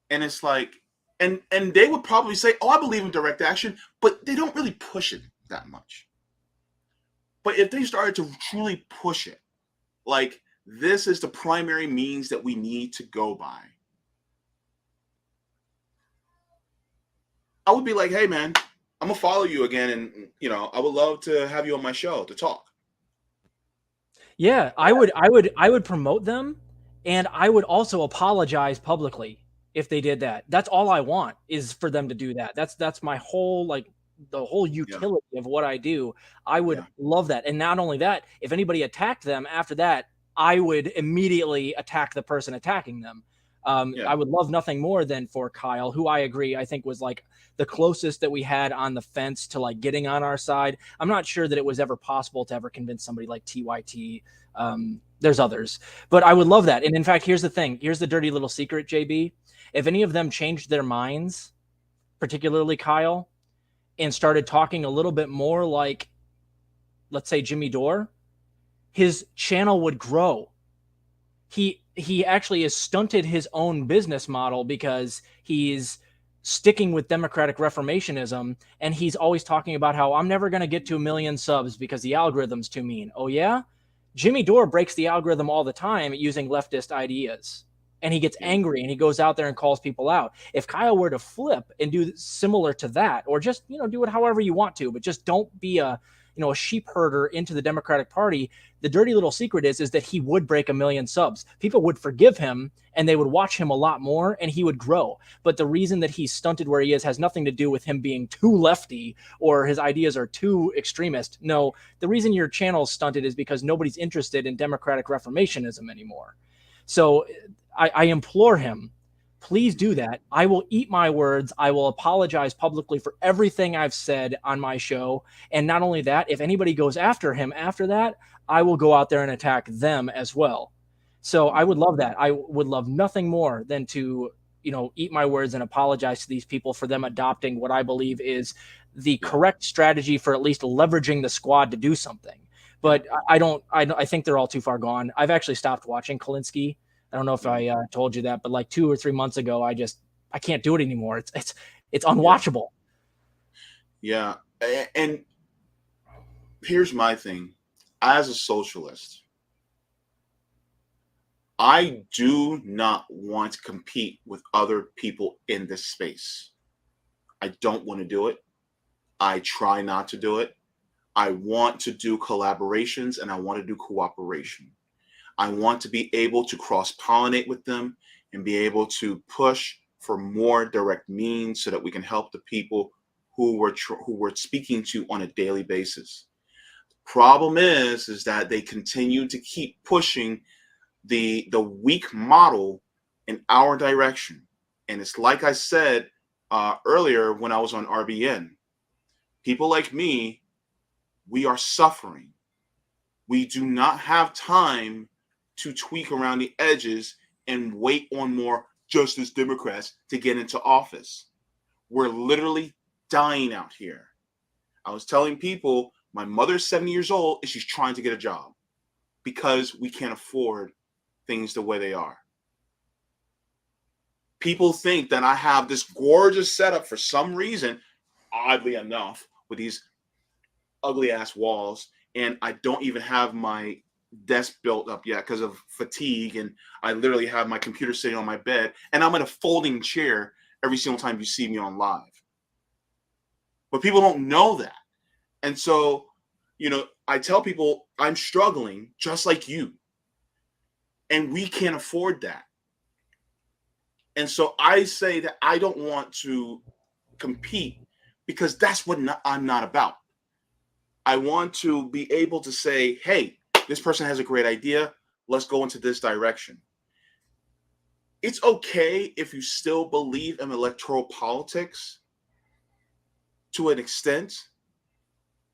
And it's like, and they would probably say, "Oh, I believe in direct action," but they don't really push it that much. But if they started to truly push it, like this is the primary means that we need to go by, I would be like, "Hey, man, I'm gonna follow you again, and I would love to have you on my show to talk." Yeah, I would promote them, and I would also apologize publicly if they did that. That's all I want is for them to do that. That's my whole like the whole Yeah, utility of what I do. I would yeah, love that. And not only that, if anybody attacked them after that, I would immediately attack the person attacking them. yeah, I would love nothing more than for Kyle, who I agree, I think was like the closest that we had on the fence to like getting on our side. I'm not sure that it was ever possible to ever convince somebody like TYT. There's others, but I would love that. And in fact, here's the thing. Here's the dirty little secret, JB. If any of them changed their minds, particularly Kyle, and started talking a little bit more like, let's say, Jimmy Dore, his channel would grow. He actually has stunted his own business model because he's sticking with democratic reformationism, and he's always talking about how I'm never going to get to 1 million subs because the algorithm's too mean. Oh yeah, Jimmy Dore breaks the algorithm all the time using leftist ideas, and he gets yeah, angry and he goes out there and calls people out. If Kyle were to flip and do similar to that, or just do it however you want to, but just don't be a sheep herder into the Democratic Party. The dirty little secret is that he would break 1 million subs. People would forgive him and they would watch him a lot more and he would grow. But the reason that he's stunted where he is has nothing to do with him being too lefty or his ideas are too extremist. No, the reason your channel's stunted is because nobody's interested in democratic reformationism anymore. So I implore him, please do that. I will eat my words. I will apologize publicly for everything I've said on my show. And not only that, if anybody goes after him after that, I will go out there and attack them as well. So I would love that. I would love nothing more than to, eat my words and apologize to these people for them adopting what I believe is the yeah, correct strategy for at least leveraging the squad to do something. yeah, But I think they're all too far gone. I've actually stopped watching Kalinsky. I don't know if yeah, I told you that, but like 2 or 3 months ago, I can't do it anymore. It's yeah, unwatchable. yeah. And here's my thing: as a socialist, I do not want to compete with other people in this space. I don't want to do it. I try not to do it. I want to do collaborations and I want to do cooperation. I want to be able to cross pollinate with them and be able to push for more direct means so that we can help the people who we're speaking to on a daily basis. Problem is that they continue to keep pushing the weak model in our direction. And it's like I said earlier when I was on RBN. People like me, we are suffering. We do not have time to tweak around the edges and wait on more Justice Democrats to get into office. We're literally dying out here. I was telling people my mother's 70 years old and she's trying to get a job because we can't afford things the way they are. People think that I have this gorgeous setup for some reason, oddly enough, with these ugly ass walls, and I don't even have my desk built up yet because of fatigue, and I literally have my computer sitting on my bed, and I'm in a folding chair every single time you see me on live. But people don't know that. And so, I tell people I'm struggling just like you. And we can't afford that. And so I say that I don't want to compete because that's what I'm not about. I want to be able to say, hey, this person has a great idea. Let's go into this direction. It's okay if you still believe in electoral politics to an extent,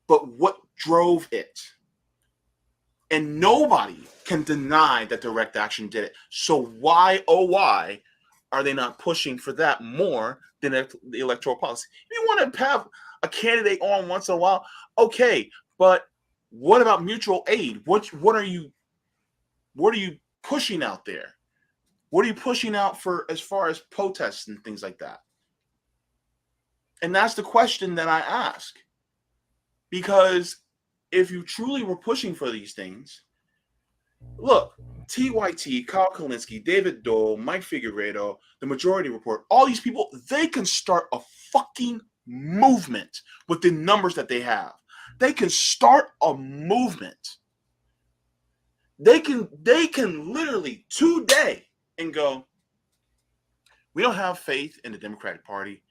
but what drove it? And nobody can deny that direct action did it. So why, oh why, are they not pushing for that more than the electoral policy? If you want to have a candidate on once in a while, okay, but what about mutual aid? What are you pushing out there? What are you pushing out for as far as protests and things like that? And that's the question that I ask. Because if you truly were pushing for these things, look, TYT, Kyle Kalinske, David Dole, Mike Figueredo, the Majority Report, all these people, they can start a fucking movement with the numbers that they have. They can start a movement. They can literally today and go, we don't have faith in the Democratic Party.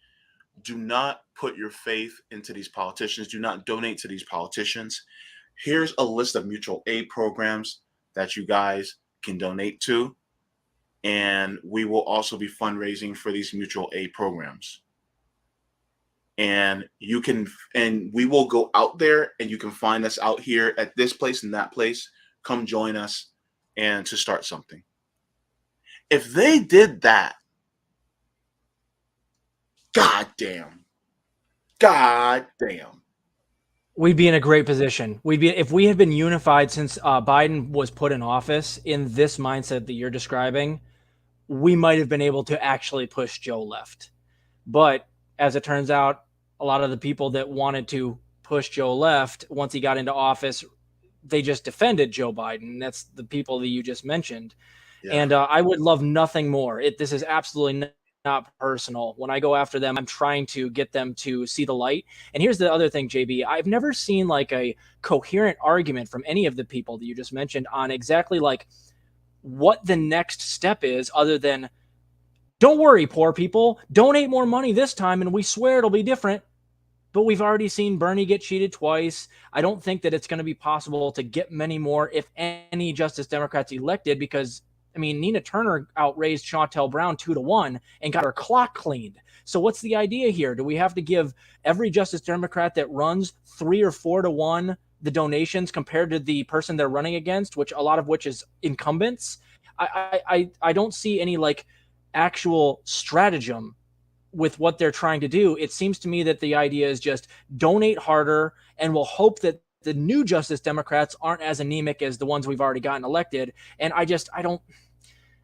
Do not put your faith into these politicians. Do not donate to these politicians. Here's a list of mutual aid programs that you guys can donate to. And we will also be fundraising for these mutual aid programs. And we will go out there and you can find us out here at this place and that place. Come join us and to start something. If they did that, God damn. We'd be in a great position. If we had been unified since Biden was put in office in this mindset that you're describing, we might have been able to actually push Joe left. But as it turns out, a lot of the people that wanted to push Joe left, once he got into office, they just defended Joe Biden. That's the people that you just mentioned. Yeah. And I would love nothing more. This is absolutely not personal. When I go after them, I'm trying to get them to see the light. And here's the other thing, JB. I've never seen like a coherent argument from any of the people that you just mentioned on exactly like what the next step is, other than, don't worry, poor people, donate more money this time and we swear it'll be different. But we've already seen Bernie get cheated twice. I don't think that it's going to be possible to get many more, if any, Justice Democrats elected, because I mean, Nina Turner outraised Chantel Brown 2-1 and got her clock cleaned. So what's the idea here? Do we have to give every Justice Democrat that runs 3 or 4-1 the donations compared to the person they're running against, which a lot of which is incumbents? I don't see any like actual stratagem with what they're trying to do. It seems to me that the idea is just donate harder and we'll hope that the new Justice Democrats aren't as anemic as the ones we've already gotten elected. And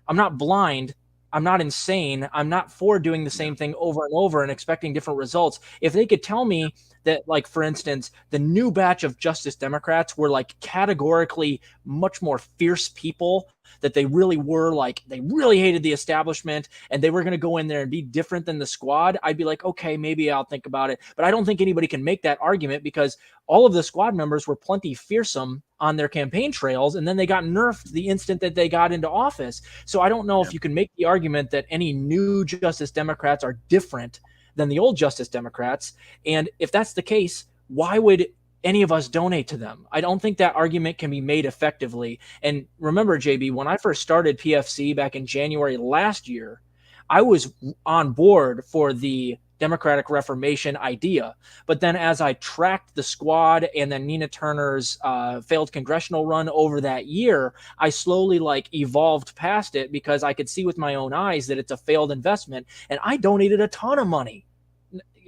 I'm not blind. I'm not insane. I'm not for doing the same thing over and over and expecting different results. If they could tell me that, like, for instance, the new batch of Justice Democrats were like categorically much more fierce people, that they really were like, they really hated the establishment and they were going to go in there and be different than the squad, I'd be like, okay, maybe I'll think about it. But I don't think anybody can make that argument because all of the squad members were plenty fearsome on their campaign trails, and then they got nerfed the instant that they got into office. So I don't know if you can make the argument that any new Justice Democrats are different than the old Justice Democrats. And if that's the case, why would any of us donate to them? I don't think that argument can be made effectively. And remember, JB, when I first started PFC back in January last year, I was on board for the democratic reformation idea. But then as I tracked the squad and then Nina Turner's failed congressional run over that year, I slowly like evolved past it because I could see with my own eyes that it's a failed investment. And I donated a ton of money,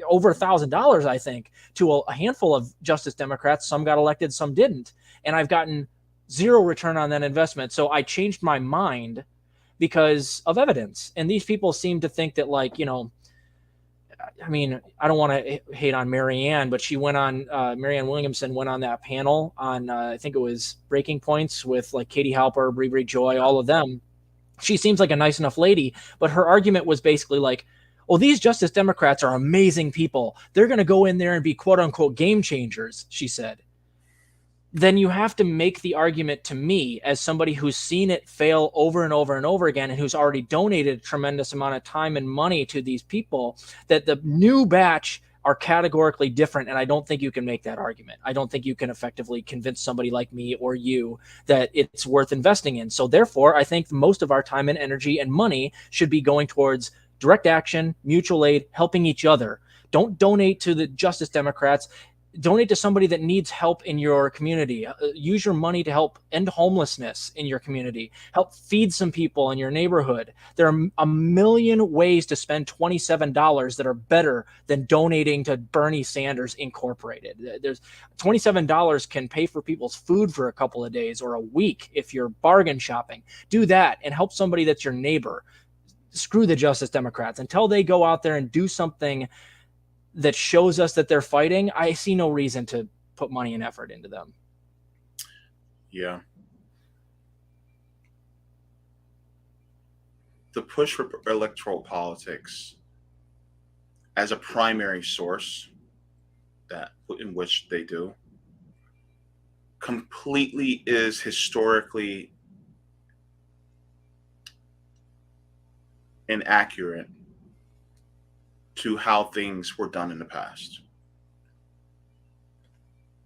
over $1,000, I think, to a handful of Justice Democrats. Some got elected, some didn't. And I've gotten zero return on that investment. So I changed my mind because of evidence. And these people seem to think that, like, you know, I mean, I don't want to hate on Marianne, but she went on, Marianne Williamson went on that panel on, I think it was Breaking Points with like Katie Halper, Bri Joy, all of them. She seems like a nice enough lady, but her argument was basically like, well, these Justice Democrats are amazing people. They're going to go in there and be quote unquote game changers, she said. Then you have to make the argument to me, as somebody who's seen it fail over and over and over again and who's already donated a tremendous amount of time and money to these people, that the new batch are categorically different. And I don't think you can make that argument. I don't think you can effectively convince somebody like me or you that it's worth investing in. So therefore, I think most of our time and energy and money should be going towards direct action, mutual aid, helping each other. Don't donate to the Justice Democrats. Donate to somebody that needs help in your community. Use your money to help end homelessness in your community. Help feed some people in your neighborhood. There are a million ways to spend $27 that are better than donating to Bernie Sanders Incorporated. There's $27 can pay for people's food for a couple of days or a week if you're bargain shopping. Do that and help somebody that's your neighbor. Screw the Justice Democrats. Until they go out there and do something that shows us that they're fighting, I see no reason to put money and effort into them. Yeah. The push for electoral politics as a primary source that in which they do completely is historically inaccurate to how things were done in the past.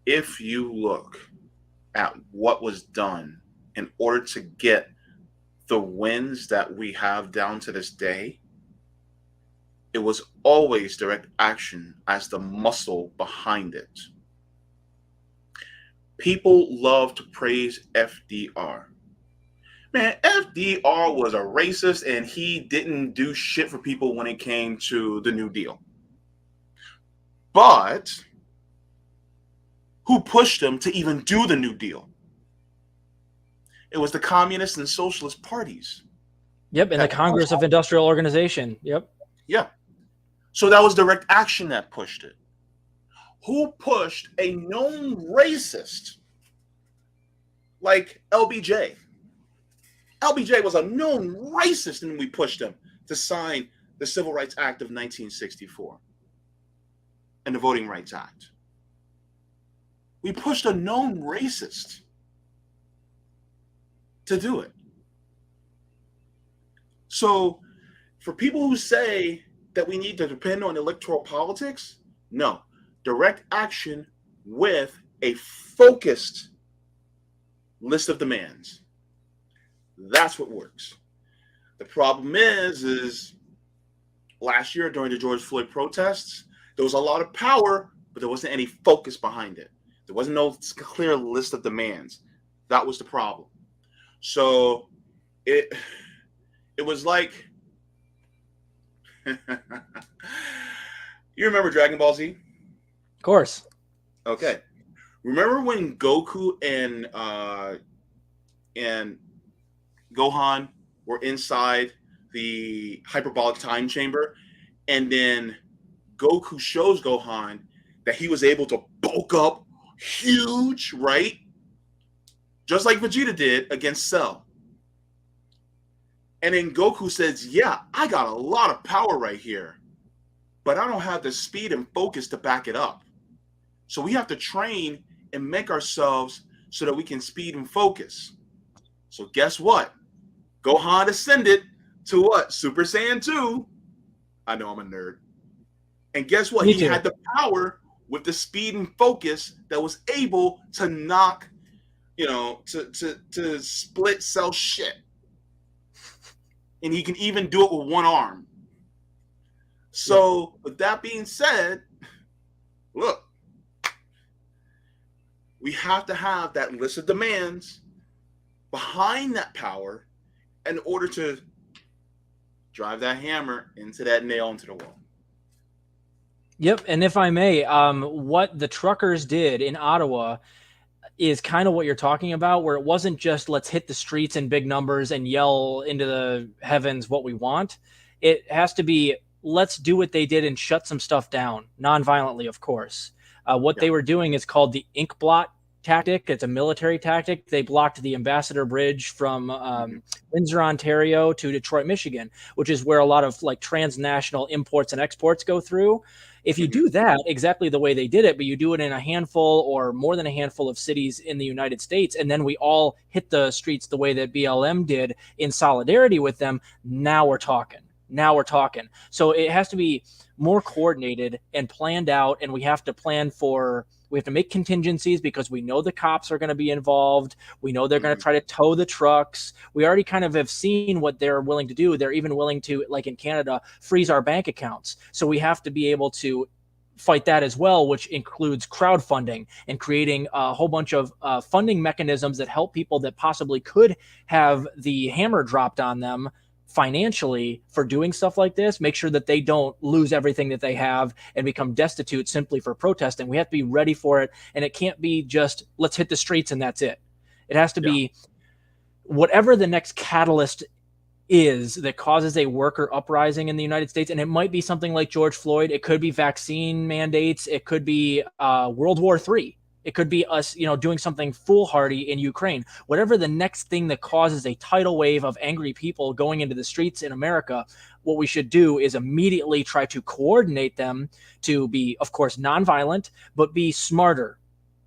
If you look at what was done in order to get the wins that we have down to this day, it was always direct action as the muscle behind it. People love to praise FDR. Man, FDR was a racist and he didn't do shit for people when it came to the New Deal. But who pushed him to even do the New Deal? It was the communist and socialist parties. Yep, and the Congress of Industrial Organization. Yep. Yeah. So that was direct action that pushed it. Who pushed a known racist like LBJ? LBJ was a known racist, and we pushed him to sign the Civil Rights Act of 1964 and the Voting Rights Act. We pushed a known racist to do it. So for people who say that we need to depend on electoral politics, no. Direct action with a focused list of demands. That's what works. The problem is last year during the George Floyd protests, there was a lot of power, but there wasn't any focus behind it. There wasn't no clear list of demands. That was the problem. So it was like, you remember Dragon Ball Z? Of course. Okay. Remember when Goku and Gohan were inside the hyperbolic time chamber, and then Goku shows Gohan that he was able to bulk up huge, right? Just like Vegeta did against Cell. And then Goku says, yeah, I got a lot of power right here, but I don't have the speed and focus to back it up. So we have to train and make ourselves so that we can speed and focus. So guess what? Gohan ascended to what? Super Saiyan 2. I know I'm a nerd. And guess what? He had the power with the speed and focus that was able to knock, to split Cell shit. And he can even do it with one arm. Yep. So, with that being said, look, we have to have that list of demands behind that power in order to drive that hammer into that nail into the wall. Yep. And if I may, what the truckers did in Ottawa is kind of what you're talking about, where it wasn't just let's hit the streets in big numbers and yell into the heavens what we want. It has to be let's do what they did and shut some stuff down, non-violently, of course. What Yeah. they were doing is called the ink blot tactic. It's a military tactic. They blocked the Ambassador Bridge from Mm-hmm. Windsor, Ontario to Detroit, Michigan, which is where a lot of like transnational imports and exports go through. If you Mm-hmm. do that exactly the way they did it, but you do it in a handful or more than a handful of cities in the United States, and then we all hit the streets the way that BLM did in solidarity with them, now we're talking. Now we're talking. So it has to be more coordinated and planned out, and we have to plan for we have to make contingencies because we know the cops are going to be involved. We know they're going Mm-hmm. to try to tow the trucks. We already kind of have seen what they're willing to do. They're even willing to, like in Canada, freeze our bank accounts. So we have to be able to fight that as well, which includes crowdfunding and creating a whole bunch of funding mechanisms that help people that possibly could have the hammer dropped on them financially for doing stuff like this, make sure that they don't lose everything that they have and become destitute simply for protesting. We have to be ready for it. And it can't be just let's hit the streets and that's it. It has to Yeah. be whatever the next catalyst is that causes a worker uprising in the United States. And it might be something like George Floyd. It could be vaccine mandates. It could be World War III. It could be us, doing something foolhardy in Ukraine. Whatever the next thing that causes a tidal wave of angry people going into the streets in America, what we should do is immediately try to coordinate them to be, of course, nonviolent, but be smarter.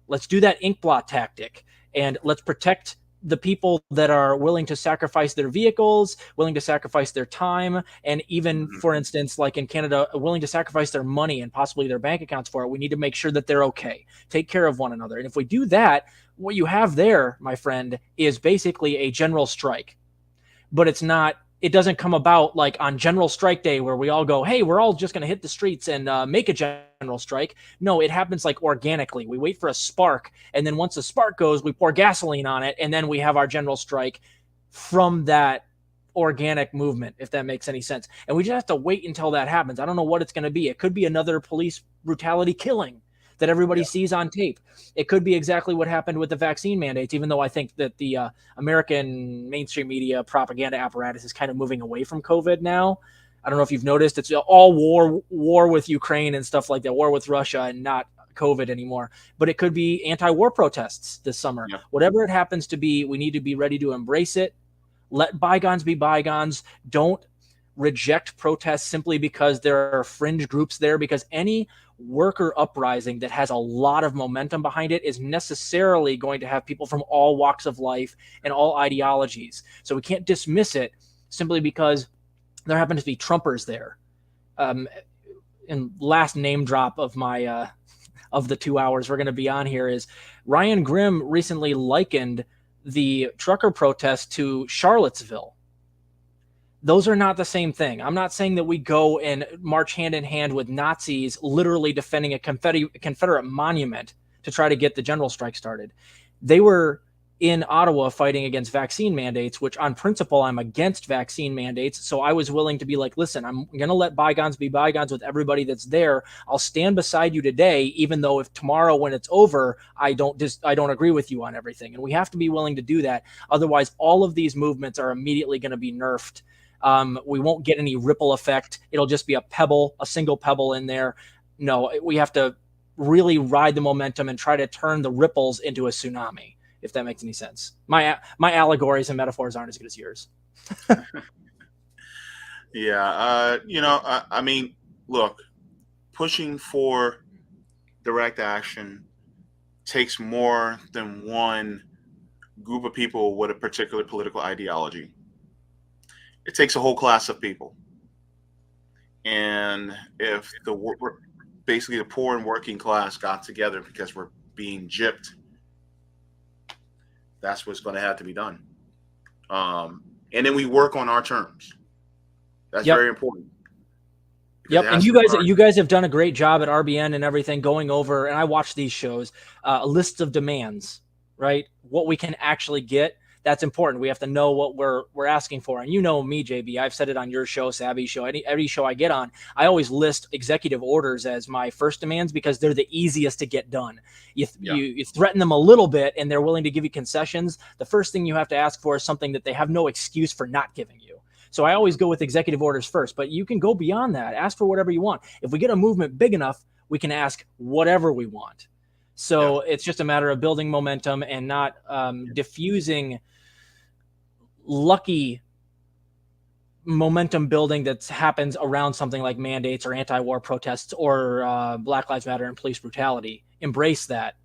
Let's do that ink blot tactic, and let's protect the people that are willing to sacrifice their vehicles, willing to sacrifice their time, and even, Mm-hmm. for instance, like in Canada, willing to sacrifice their money and possibly their bank accounts for it. We need to make sure that they're okay, take care of one another. And if we do that, what you have there, my friend, is basically a general strike. But it doesn't come about like on general strike day where we all go, hey, we're all just going to hit the streets and make a general strike. No, it happens like organically. We wait for a spark, and then once the spark goes, we pour gasoline on it, and then we have our general strike from that organic movement, if that makes any sense. And we just have to wait until that happens. I don't know what it's going to be. It could be another police brutality killing that everybody Yeah. sees on tape. It could be exactly what happened with the vaccine mandates, even though I think that the American mainstream media propaganda apparatus is kind of moving away from COVID now. I don't know if you've noticed, it's all war with Ukraine and stuff like that, war with Russia, and not COVID anymore. But it could be anti-war protests this summer. Yeah. Whatever it happens to be, we need to be ready to embrace it. Let bygones be bygones. Don't reject protests simply because there are fringe groups there, because any worker uprising that has a lot of momentum behind it is necessarily going to have people from all walks of life and all ideologies. So we can't dismiss it simply because there happen to be Trumpers there. And last name drop of my of the 2 hours we're going to be on here is Ryan Grimm recently likened the trucker protest to Charlottesville. Those are not the same thing. I'm not saying that we go and march hand in hand with Nazis literally defending a Confederate monument to try to get the general strike started. They were in Ottawa fighting against vaccine mandates, which on principle, I'm against vaccine mandates. So I was willing to be like, listen, I'm going to let bygones be bygones with everybody that's there. I'll stand beside you today, even though if tomorrow when it's over, I don't agree with you on everything. And we have to be willing to do that. Otherwise, all of these movements are immediately going to be nerfed. We won't get any ripple effect. It'll just be a single pebble in there. No, we have to really ride the momentum and try to turn the ripples into a tsunami, if that makes any sense. My allegories and metaphors aren't as good as yours. Yeah. I mean, look, pushing for direct action takes more than one group of people with a particular political ideology. It takes a whole class of people. And if basically the poor and working class got together because we're being gypped, that's what's going to have to be done. And then we work on our terms. That's Yep. very important. because Yep, it and has to start. you guys have done a great job at RBN and everything going over. And I watch these shows, a list of demands, right? What we can actually get. That's important. We have to know what we're asking for. And you know me, JB. I've said it on your show, Savvy's show, every show I get on. I always list executive orders as my first demands because they're the easiest to get done. Yeah. You threaten them a little bit, and they're willing to give you concessions. The first thing you have to ask for is something that they have no excuse for not giving you. So I always Mhm. go with executive orders first, but you can go beyond that. Ask for whatever you want. If we get a movement big enough, we can ask whatever we want. Yeah. So it's just a matter of building momentum and not diffusing lucky momentum building that happens around something like mandates or anti-war protests or Black Lives Matter and police brutality. Embrace that,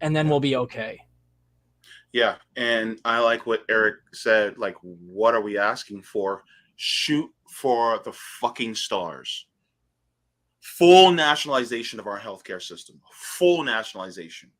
and then Yeah. we'll be okay. Yeah. And I like what Eric said. Like, what are we asking for? Shoot for the fucking stars. Full nationalization of our healthcare system. Full nationalization.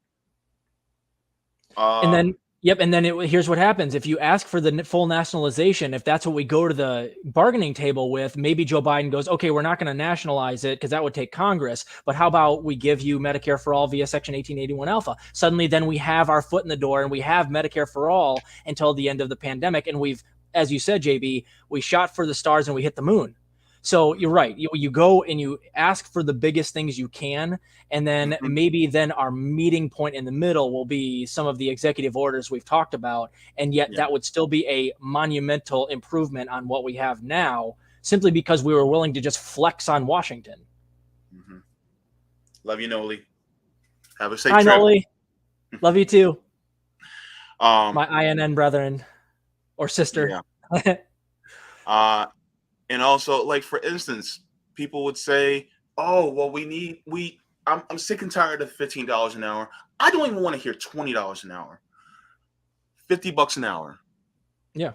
And Um, then, yep. And then here's what happens. If you ask for the full nationalization, if that's what we go to the bargaining table with, maybe Joe Biden goes, okay, we're not going to nationalize it because that would take Congress. But how about we give you Medicare for all via Section 1881 Alpha? Suddenly, then we have our foot in the door and we have Medicare for all until the end of the pandemic. And we've, as you said, JB, we shot for the stars and we hit the moon. So you're right. You go and you ask for the biggest things you can, and then mhm. maybe then our meeting point in the middle will be some of the executive orders we've talked about, and yet Yeah. that would still be a monumental improvement on what we have now, simply because we were willing to just flex on Washington. Mhm. Love you, Noli. Have a safe Hi, trip. Noli. Love you too, Um, my INN brethren or sister. yeah. Uh, and also, like for instance, people would say, "Oh, well, I'm sick and tired of $15 an hour. I don't even want to hear $20 an hour. $50 an hour. Yeah.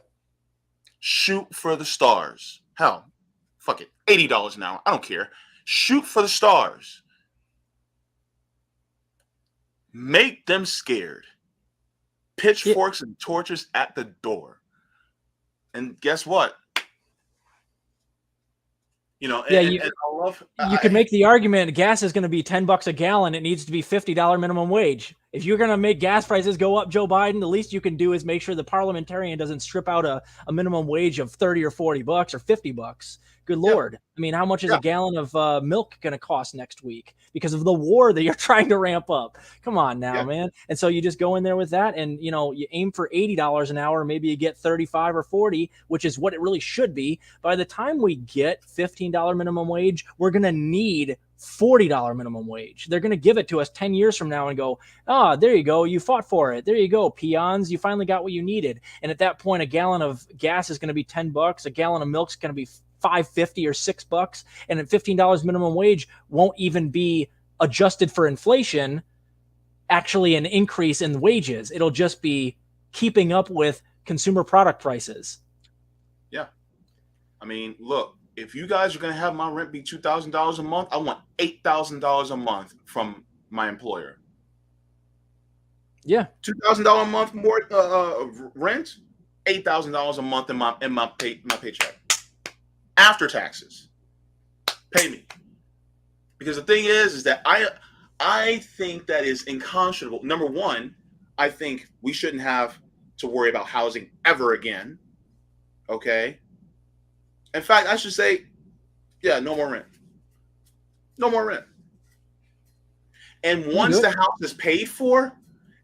Shoot for the stars. Hell, fuck it, $80 an hour. I don't care. Shoot for the stars. Make them scared. Yeah. Pitchforks and torches at the door. And guess what? You know, Yeah. and I love. You could make the argument gas is going to be $10 a gallon. It needs to be $50 minimum wage. If you're going to make gas prices go up, Joe Biden, the least you can do is make sure the parliamentarian doesn't strip out a minimum wage of 30 or $40 or $50. Good Yeah, Lord. I mean, how much is yeah, a gallon of milk going to cost next week because of the war that you're trying to ramp up? Come on now, yeah, man. And so you just go in there with that and, you aim for $80 an hour. Maybe you get 35 or 40, which is what it really should be. By the time we get $15 minimum wage, we're going to need $40 minimum wage. They're going to give it to us 10 years from now and go, oh, there you go. You fought for it. There you go, peons. You finally got what you needed. And at that point, a gallon of gas is going to be $10. A gallon of milk is going to be $5.50 or $6. And at $15 minimum wage won't even be adjusted for inflation, actually an increase in wages. It'll just be keeping up with consumer product prices. yeah. I mean, look, if you guys are going to have my rent be $2,000 a month, I want $8,000 a month from my employer. Yeah. $2,000 a month more rent, $8,000 a month in my paycheck after taxes. Pay me, because the thing is that I think that is unconscionable. Number one, I think we shouldn't have to worry about housing ever again. Okay. In fact, I should say, yeah, no more rent. No more rent. And You can do once it. the house is paid for,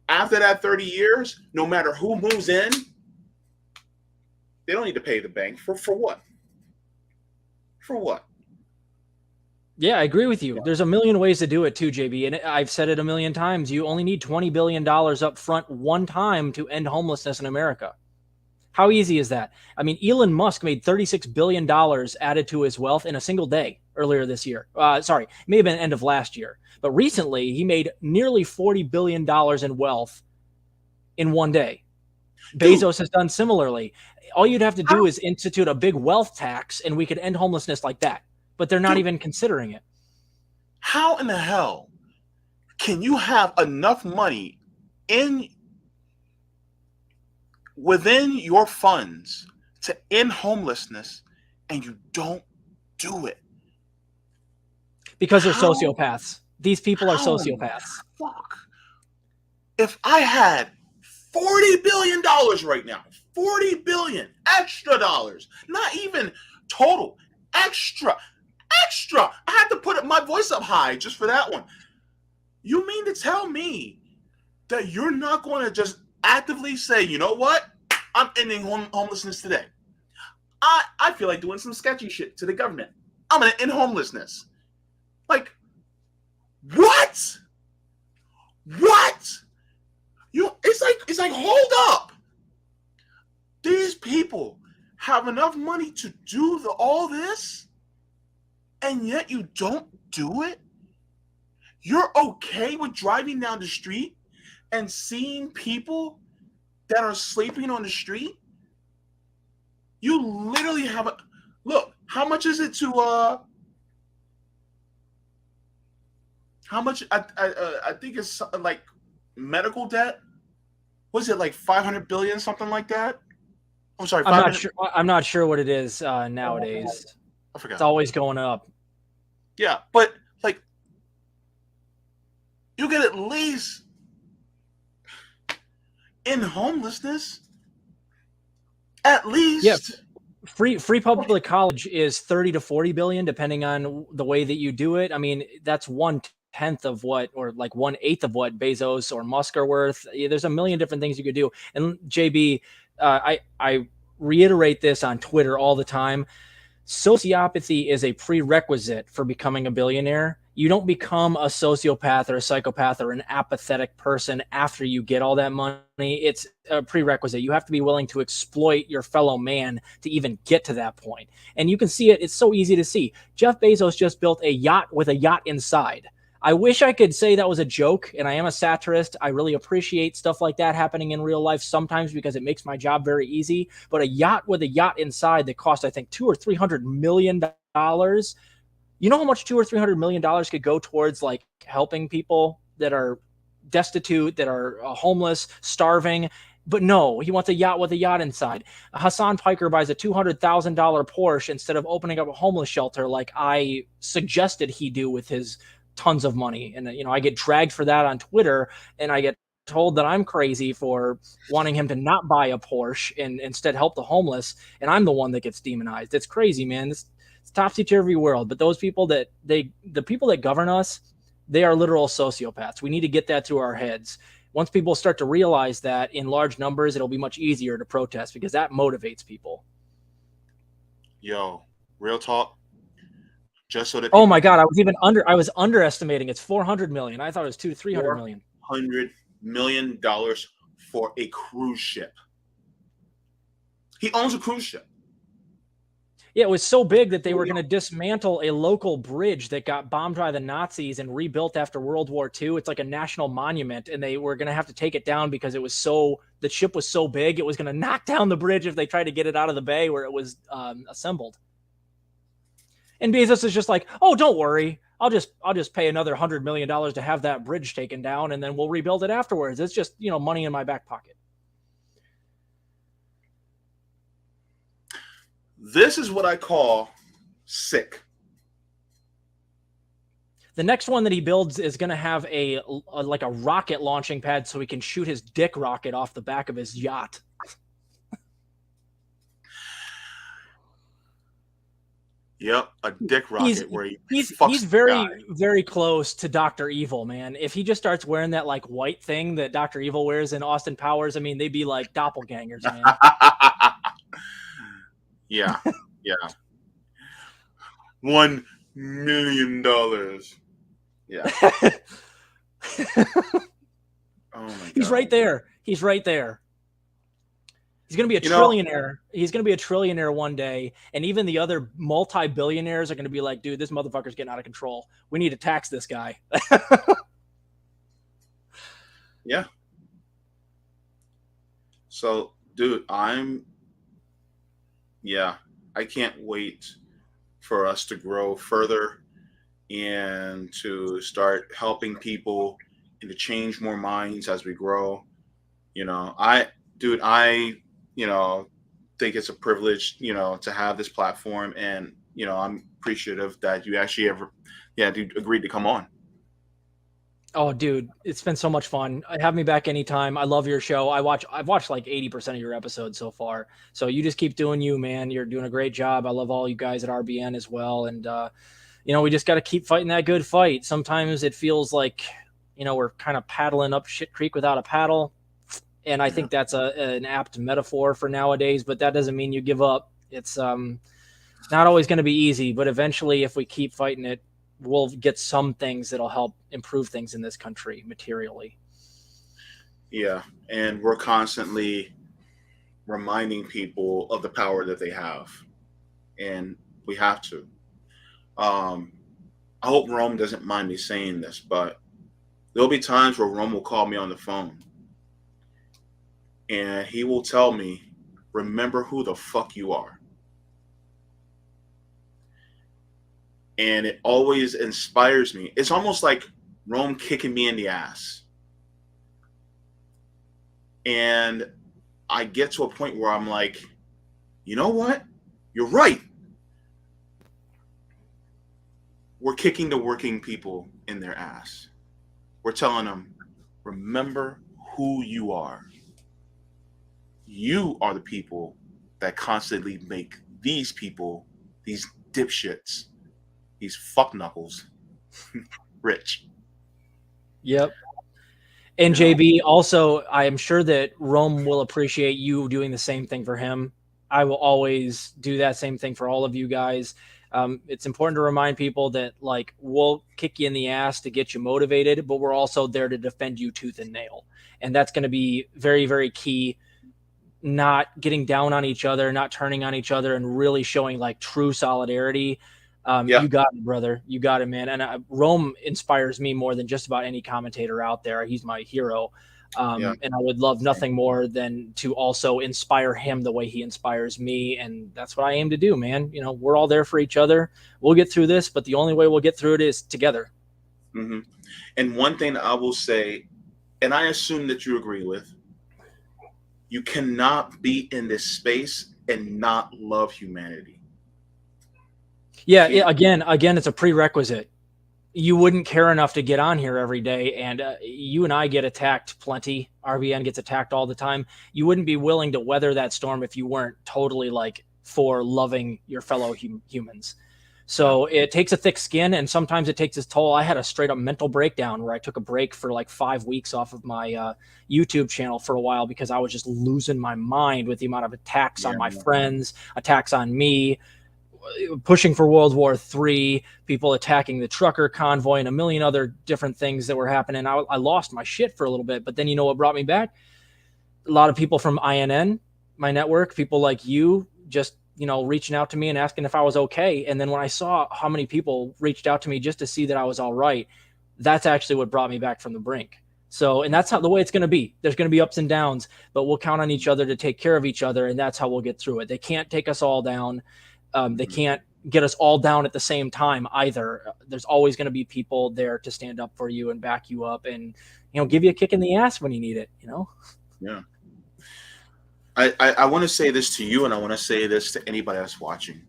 after that 30 years, no matter who moves in, they don't need to pay the bank for what? For what? Yeah, I agree with you. Yeah. There's a million ways to do it too, JB. And I've said it a million times. You only need $20 billion up front one time to end homelessness in America. How easy is that? I mean, Elon Musk made $36 billion added to his wealth in a single day earlier this year. Sorry, it may have been end of last year. But recently, he made nearly $40 billion in wealth in one day. Dude, Bezos has done similarly. All you'd have to how, do is institute a big wealth tax and we could end homelessness like that. But they're not dude, even considering it. how in the hell can you have enough money in within your funds to end homelessness and you don't do it? Because they're How? sociopaths. These people are How? sociopaths. Fuck. If I had $40 billion right now, 40 billion extra dollars, not even total, extra, extra. I had to put my voice up high just for that one. You mean to tell me that you're not going to just actively say, you know what? I'm ending homelessness today. I feel like doing some sketchy shit to the government. I'm going to end homelessness. Like, what? What? It's like hold up. These people have enough money to do all this, and yet you don't do it? You're okay with driving down the street and seeing people that are sleeping on the street? You literally have a look. How much is it to how much? I think it's like medical debt. Was it like 500 billion, something like that? I'm sorry, I'm not 500. sure. I'm not sure what it is nowadays. I It's forgot. always going up. Yeah, but like you get at least in homelessness, at Yeah, least. free public college is 30 to 40 billion depending on the way that you do it. I mean, that's 1/10 of what, or like 1/8 of what Bezos or Musk are worth. There's a million different things you could do. And JB, I reiterate this on Twitter all the time. Sociopathy is a prerequisite for becoming a billionaire. You don't become a sociopath or a psychopath or an apathetic person after you get all that money. It's a prerequisite. You have to be willing to exploit your fellow man to even get to that point. And you can see it. It's so easy to see. Jeff Bezos just built a yacht with a yacht inside. I wish I could say that was a joke, and I am a satirist. I really appreciate stuff like that happening in real life sometimes because it makes my job very easy. But a yacht with a yacht inside that cost, I think, $200 or $300 million. You know how much $200 or $300 million could go towards like helping people that are destitute, that are homeless, starving. But no, he wants a yacht with a yacht inside. Hassan Piker buys a $200,000 Porsche instead of opening up a homeless shelter like I suggested he do with his tons of money. And, I get dragged for that on Twitter, and I get told that I'm crazy for wanting him to not buy a Porsche and instead help the homeless. And I'm the one that gets demonized. It's crazy, man. It's topsy-turvy world. But those people the people that govern us, they are literal sociopaths. We need to get that through our heads. Once people start to realize that in large numbers, it'll be much easier to protest because that motivates people. Yo, real talk. Just so that Oh people my God, I was underestimating. It's 400 million. I thought it was 2 to 300 million. $400 million for a cruise ship. He owns a cruise ship. Yeah, it was so big that they were going to dismantle a local bridge that got bombed by the Nazis and rebuilt after World War II. It's like a national monument, and they were going to have to take it down because the ship was so big, it was going to knock down the bridge if they tried to get it out of the bay where it was assembled. And Bezos is just like, oh, don't worry. I'll just pay another $100 million to have that bridge taken down, and then we'll rebuild it afterwards. It's just, money in my back pocket. This is what I call sick. The next one that he builds is going to have a rocket launching pad so he can shoot his dick rocket off the back of his yacht. Yep, a dick rocket he's fucks very, very close to Dr. Evil, man. If he just starts wearing that like white thing that Dr. Evil wears in Austin Powers, I mean, they'd be like doppelgangers, man. Yeah. $1 million. Yeah. Oh my God. He's right there. He's going to be a trillionaire. He's going to be a trillionaire one day. And even the other multi-billionaires are going to be like, dude, this motherfucker's getting out of control. We need to tax this guy. Yeah. So, dude, I can't wait for us to grow further and to start helping people and to change more minds as we grow. I think it's a privilege, to have this platform, and I'm appreciative that you actually ever, yeah, dude, agreed to come on. Oh, dude, it's been so much fun. Have me back anytime. I love your show. I've watched like 80% of your episodes so far. So you just keep doing you, man. You're doing a great job. I love all you guys at RBN as well. And we just got to keep fighting that good fight. Sometimes it feels like, we're kind of paddling up shit creek without a paddle. And I Yeah. think that's an apt metaphor for nowadays, but that doesn't mean you give up. It's not always going to be easy, but eventually, if we keep fighting it, we'll get some things that'll help improve things in this country materially. Yeah. And we're constantly reminding people of the power that they have. And we have to. Um, I hope Rome doesn't mind me saying this, but there'll be times where Rome will call me on the phone and he will tell me, remember who the fuck you are. And it always inspires me. It's almost like Rome kicking me in the ass. And I get to a point where I'm like, you know what? You're right. We're kicking the working people in their ass. We're telling them, remember who you are. You are the people that constantly make these people, these dipshits, these fuck knuckles, rich. Yep. And You know? JB, also, I am sure that Rome will appreciate you doing the same thing for him. I will always do that same thing for all of you guys. It's important to remind people that, like, we'll kick you in the ass to get you motivated, but we're also there to defend you tooth and nail. And that's going to be very, very key. Not getting down on each other, not turning on each other, and really showing like true solidarity. Yeah, You got it, brother. You got it, man. And Rome inspires me more than just about any commentator out there. He's my hero. yeah. And I would love nothing more than to also inspire him the way he inspires me. And that's what I aim to do, man. We're all there for each other. We'll get through this, but the only way we'll get through it is together. hmm And one thing I will say, and I assume that you agree with, you cannot be in this space and not love humanity. Yeah. Can't. Again, it's a prerequisite. You wouldn't care enough to get on here every day. And you and I get attacked plenty. RBN gets attacked all the time. You wouldn't be willing to weather that storm if you weren't totally like for loving your fellow humans. Yeah. So it takes a thick skin, and sometimes it takes its toll. I had a straight up mental breakdown where I took a break for like 5 weeks off of my YouTube channel for a while because I was just losing my mind with the amount of attacks Yeah. on my friends, attacks on me, pushing for World War III, people attacking the trucker convoy, and a million other different things that were happening. I lost my shit for a little bit, but then you know what brought me back? A lot of people from INN, my network, people like you, just reaching out to me and asking if I was okay. And then when I saw how many people reached out to me just to see that I was all right, that's actually what brought me back from the brink. So, and that's how the way it's going to be. There's going to be ups and downs, but we'll count on each other to take care of each other, and that's how we'll get through it. They can't take us all down. They Mhm. can't get us all down at the same time either. There's always going to be people there to stand up for you and back you up, and give you a kick in the ass when you need it. Yeah. I want to say this to you, and I want to say this to anybody that's watching.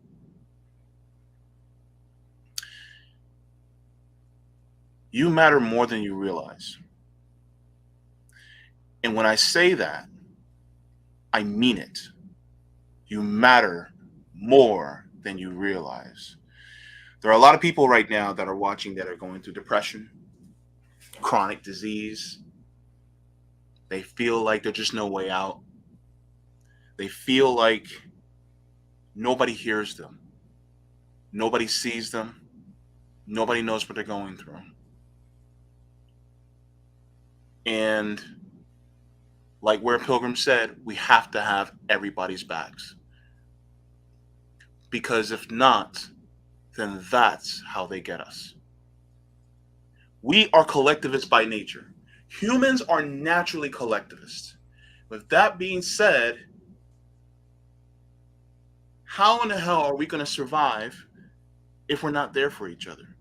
You matter more than you realize. And when I say that, I mean it. You matter more than you realize. There are a lot of people right now that are watching that are going through depression, chronic disease. They feel like there's just no way out. They feel like nobody hears them, nobody sees them, nobody knows what they're going through. And like where Pilgrim said, we have to have everybody's backs. Because if not, then that's how they get us. We are collectivists by nature. Humans are naturally collectivists. With that being said, how in the hell are we going to survive if we're not there for each other?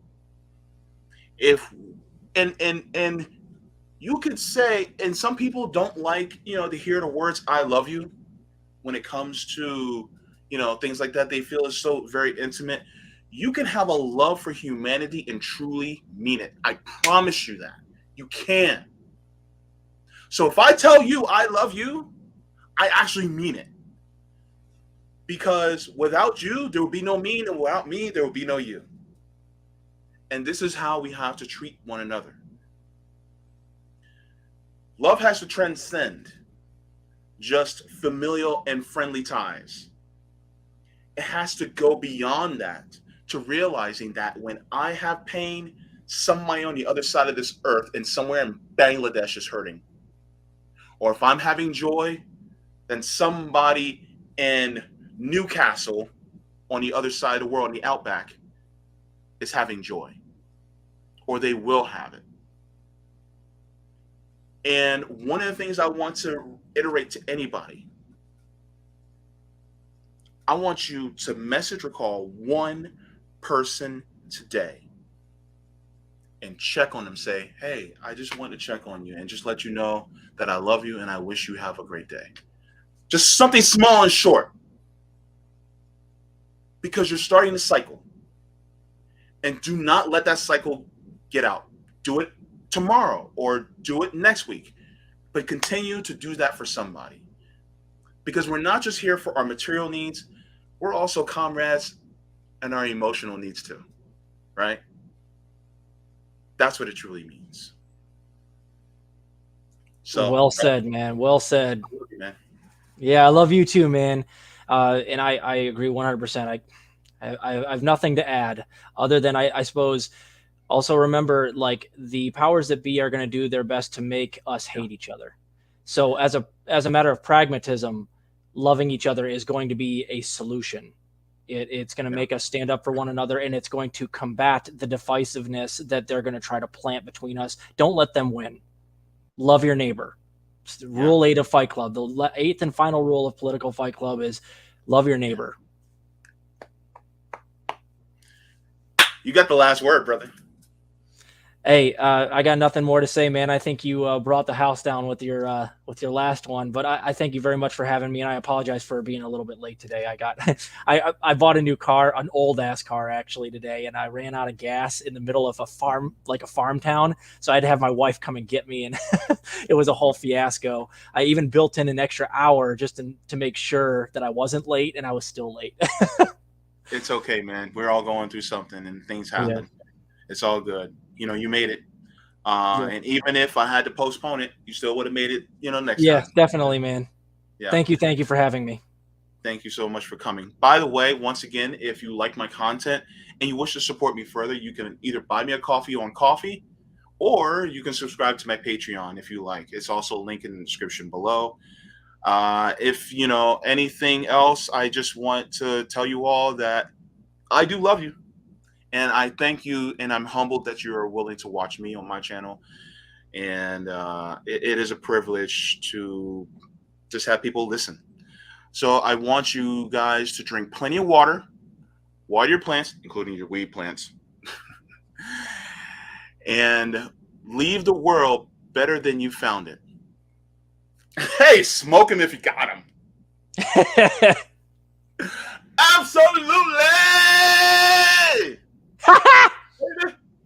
If and you could say, and some people don't like, to hear the words "I love you" when it comes to, things like that they feel is so very intimate. You can have a love for humanity and truly mean it. I promise you that. You can. So if I tell you I love you, I actually mean it. Because without you, there would be no me, and without me, there would be no you. And this is how we have to treat one another. Love has to transcend just familial and friendly ties. It has to go beyond that to realizing that when I have pain, somebody on the other side of this earth and somewhere in Bangladesh is hurting. Or if I'm having joy, then somebody in Newcastle on the other side of the world, in the outback, is having joy. Or they will have it. And one of the things I want to iterate to anybody, I want you to message or call one person today and check on them. Say, hey, I just want to check on you and just let you know that I love you and I wish you have a great day. Just something small and short. Because you're starting the cycle. And do not let that cycle get out. Do it tomorrow or do it next week. But continue to do that for somebody. Because we're not just here for our material needs, we're also comrades and our emotional needs too. Right? That's what it truly means. So well said, man. Well said. I love you, man. Yeah, I love you too, man. And I agree 100%. I have nothing to add other than I suppose also remember, like, the powers that be are going to do their best to make us hate each other. So as a matter of pragmatism, loving each other is going to be a solution. It's going to make us stand up for one another, and it's going to combat the divisiveness that they're going to try to plant between us. Don't let them win. Love your neighbor. Rule 8 of Fight Club. The 8th and final rule of Political Fight Club is love your neighbor. You got the last word, brother. Hey, I got nothing more to say, man. I think you brought the house down with your last one, but I thank you very much for having me, and I apologize for being a little bit late today. I bought a new car, an old ass car actually today, and I ran out of gas in the middle of a farm town, so I had to have my wife come and get me, and it was a whole fiasco. I even built in an extra hour just to make sure that I wasn't late, and I was still late. It's okay, man. We're all going through something, and things happen. Yeah. It's all good. You made it. And even if I had to postpone it, you still would have made it, next time. Yeah, definitely, man. Yeah. Thank you for having me. Thank you so much for coming. By the way, once again, if you like my content and you wish to support me further, you can either buy me a coffee on Ko-fi, or you can subscribe to my Patreon if you like. It's also linked in the description below. If anything else, I just want to tell you all that I do love you. And I thank you, and I'm humbled that you are willing to watch me on my channel. And it is a privilege to just have people listen. So I want you guys to drink plenty of water, water your plants, including your weed plants, and leave the world better than you found it. Hey, smoke him if you got him. Absolutely!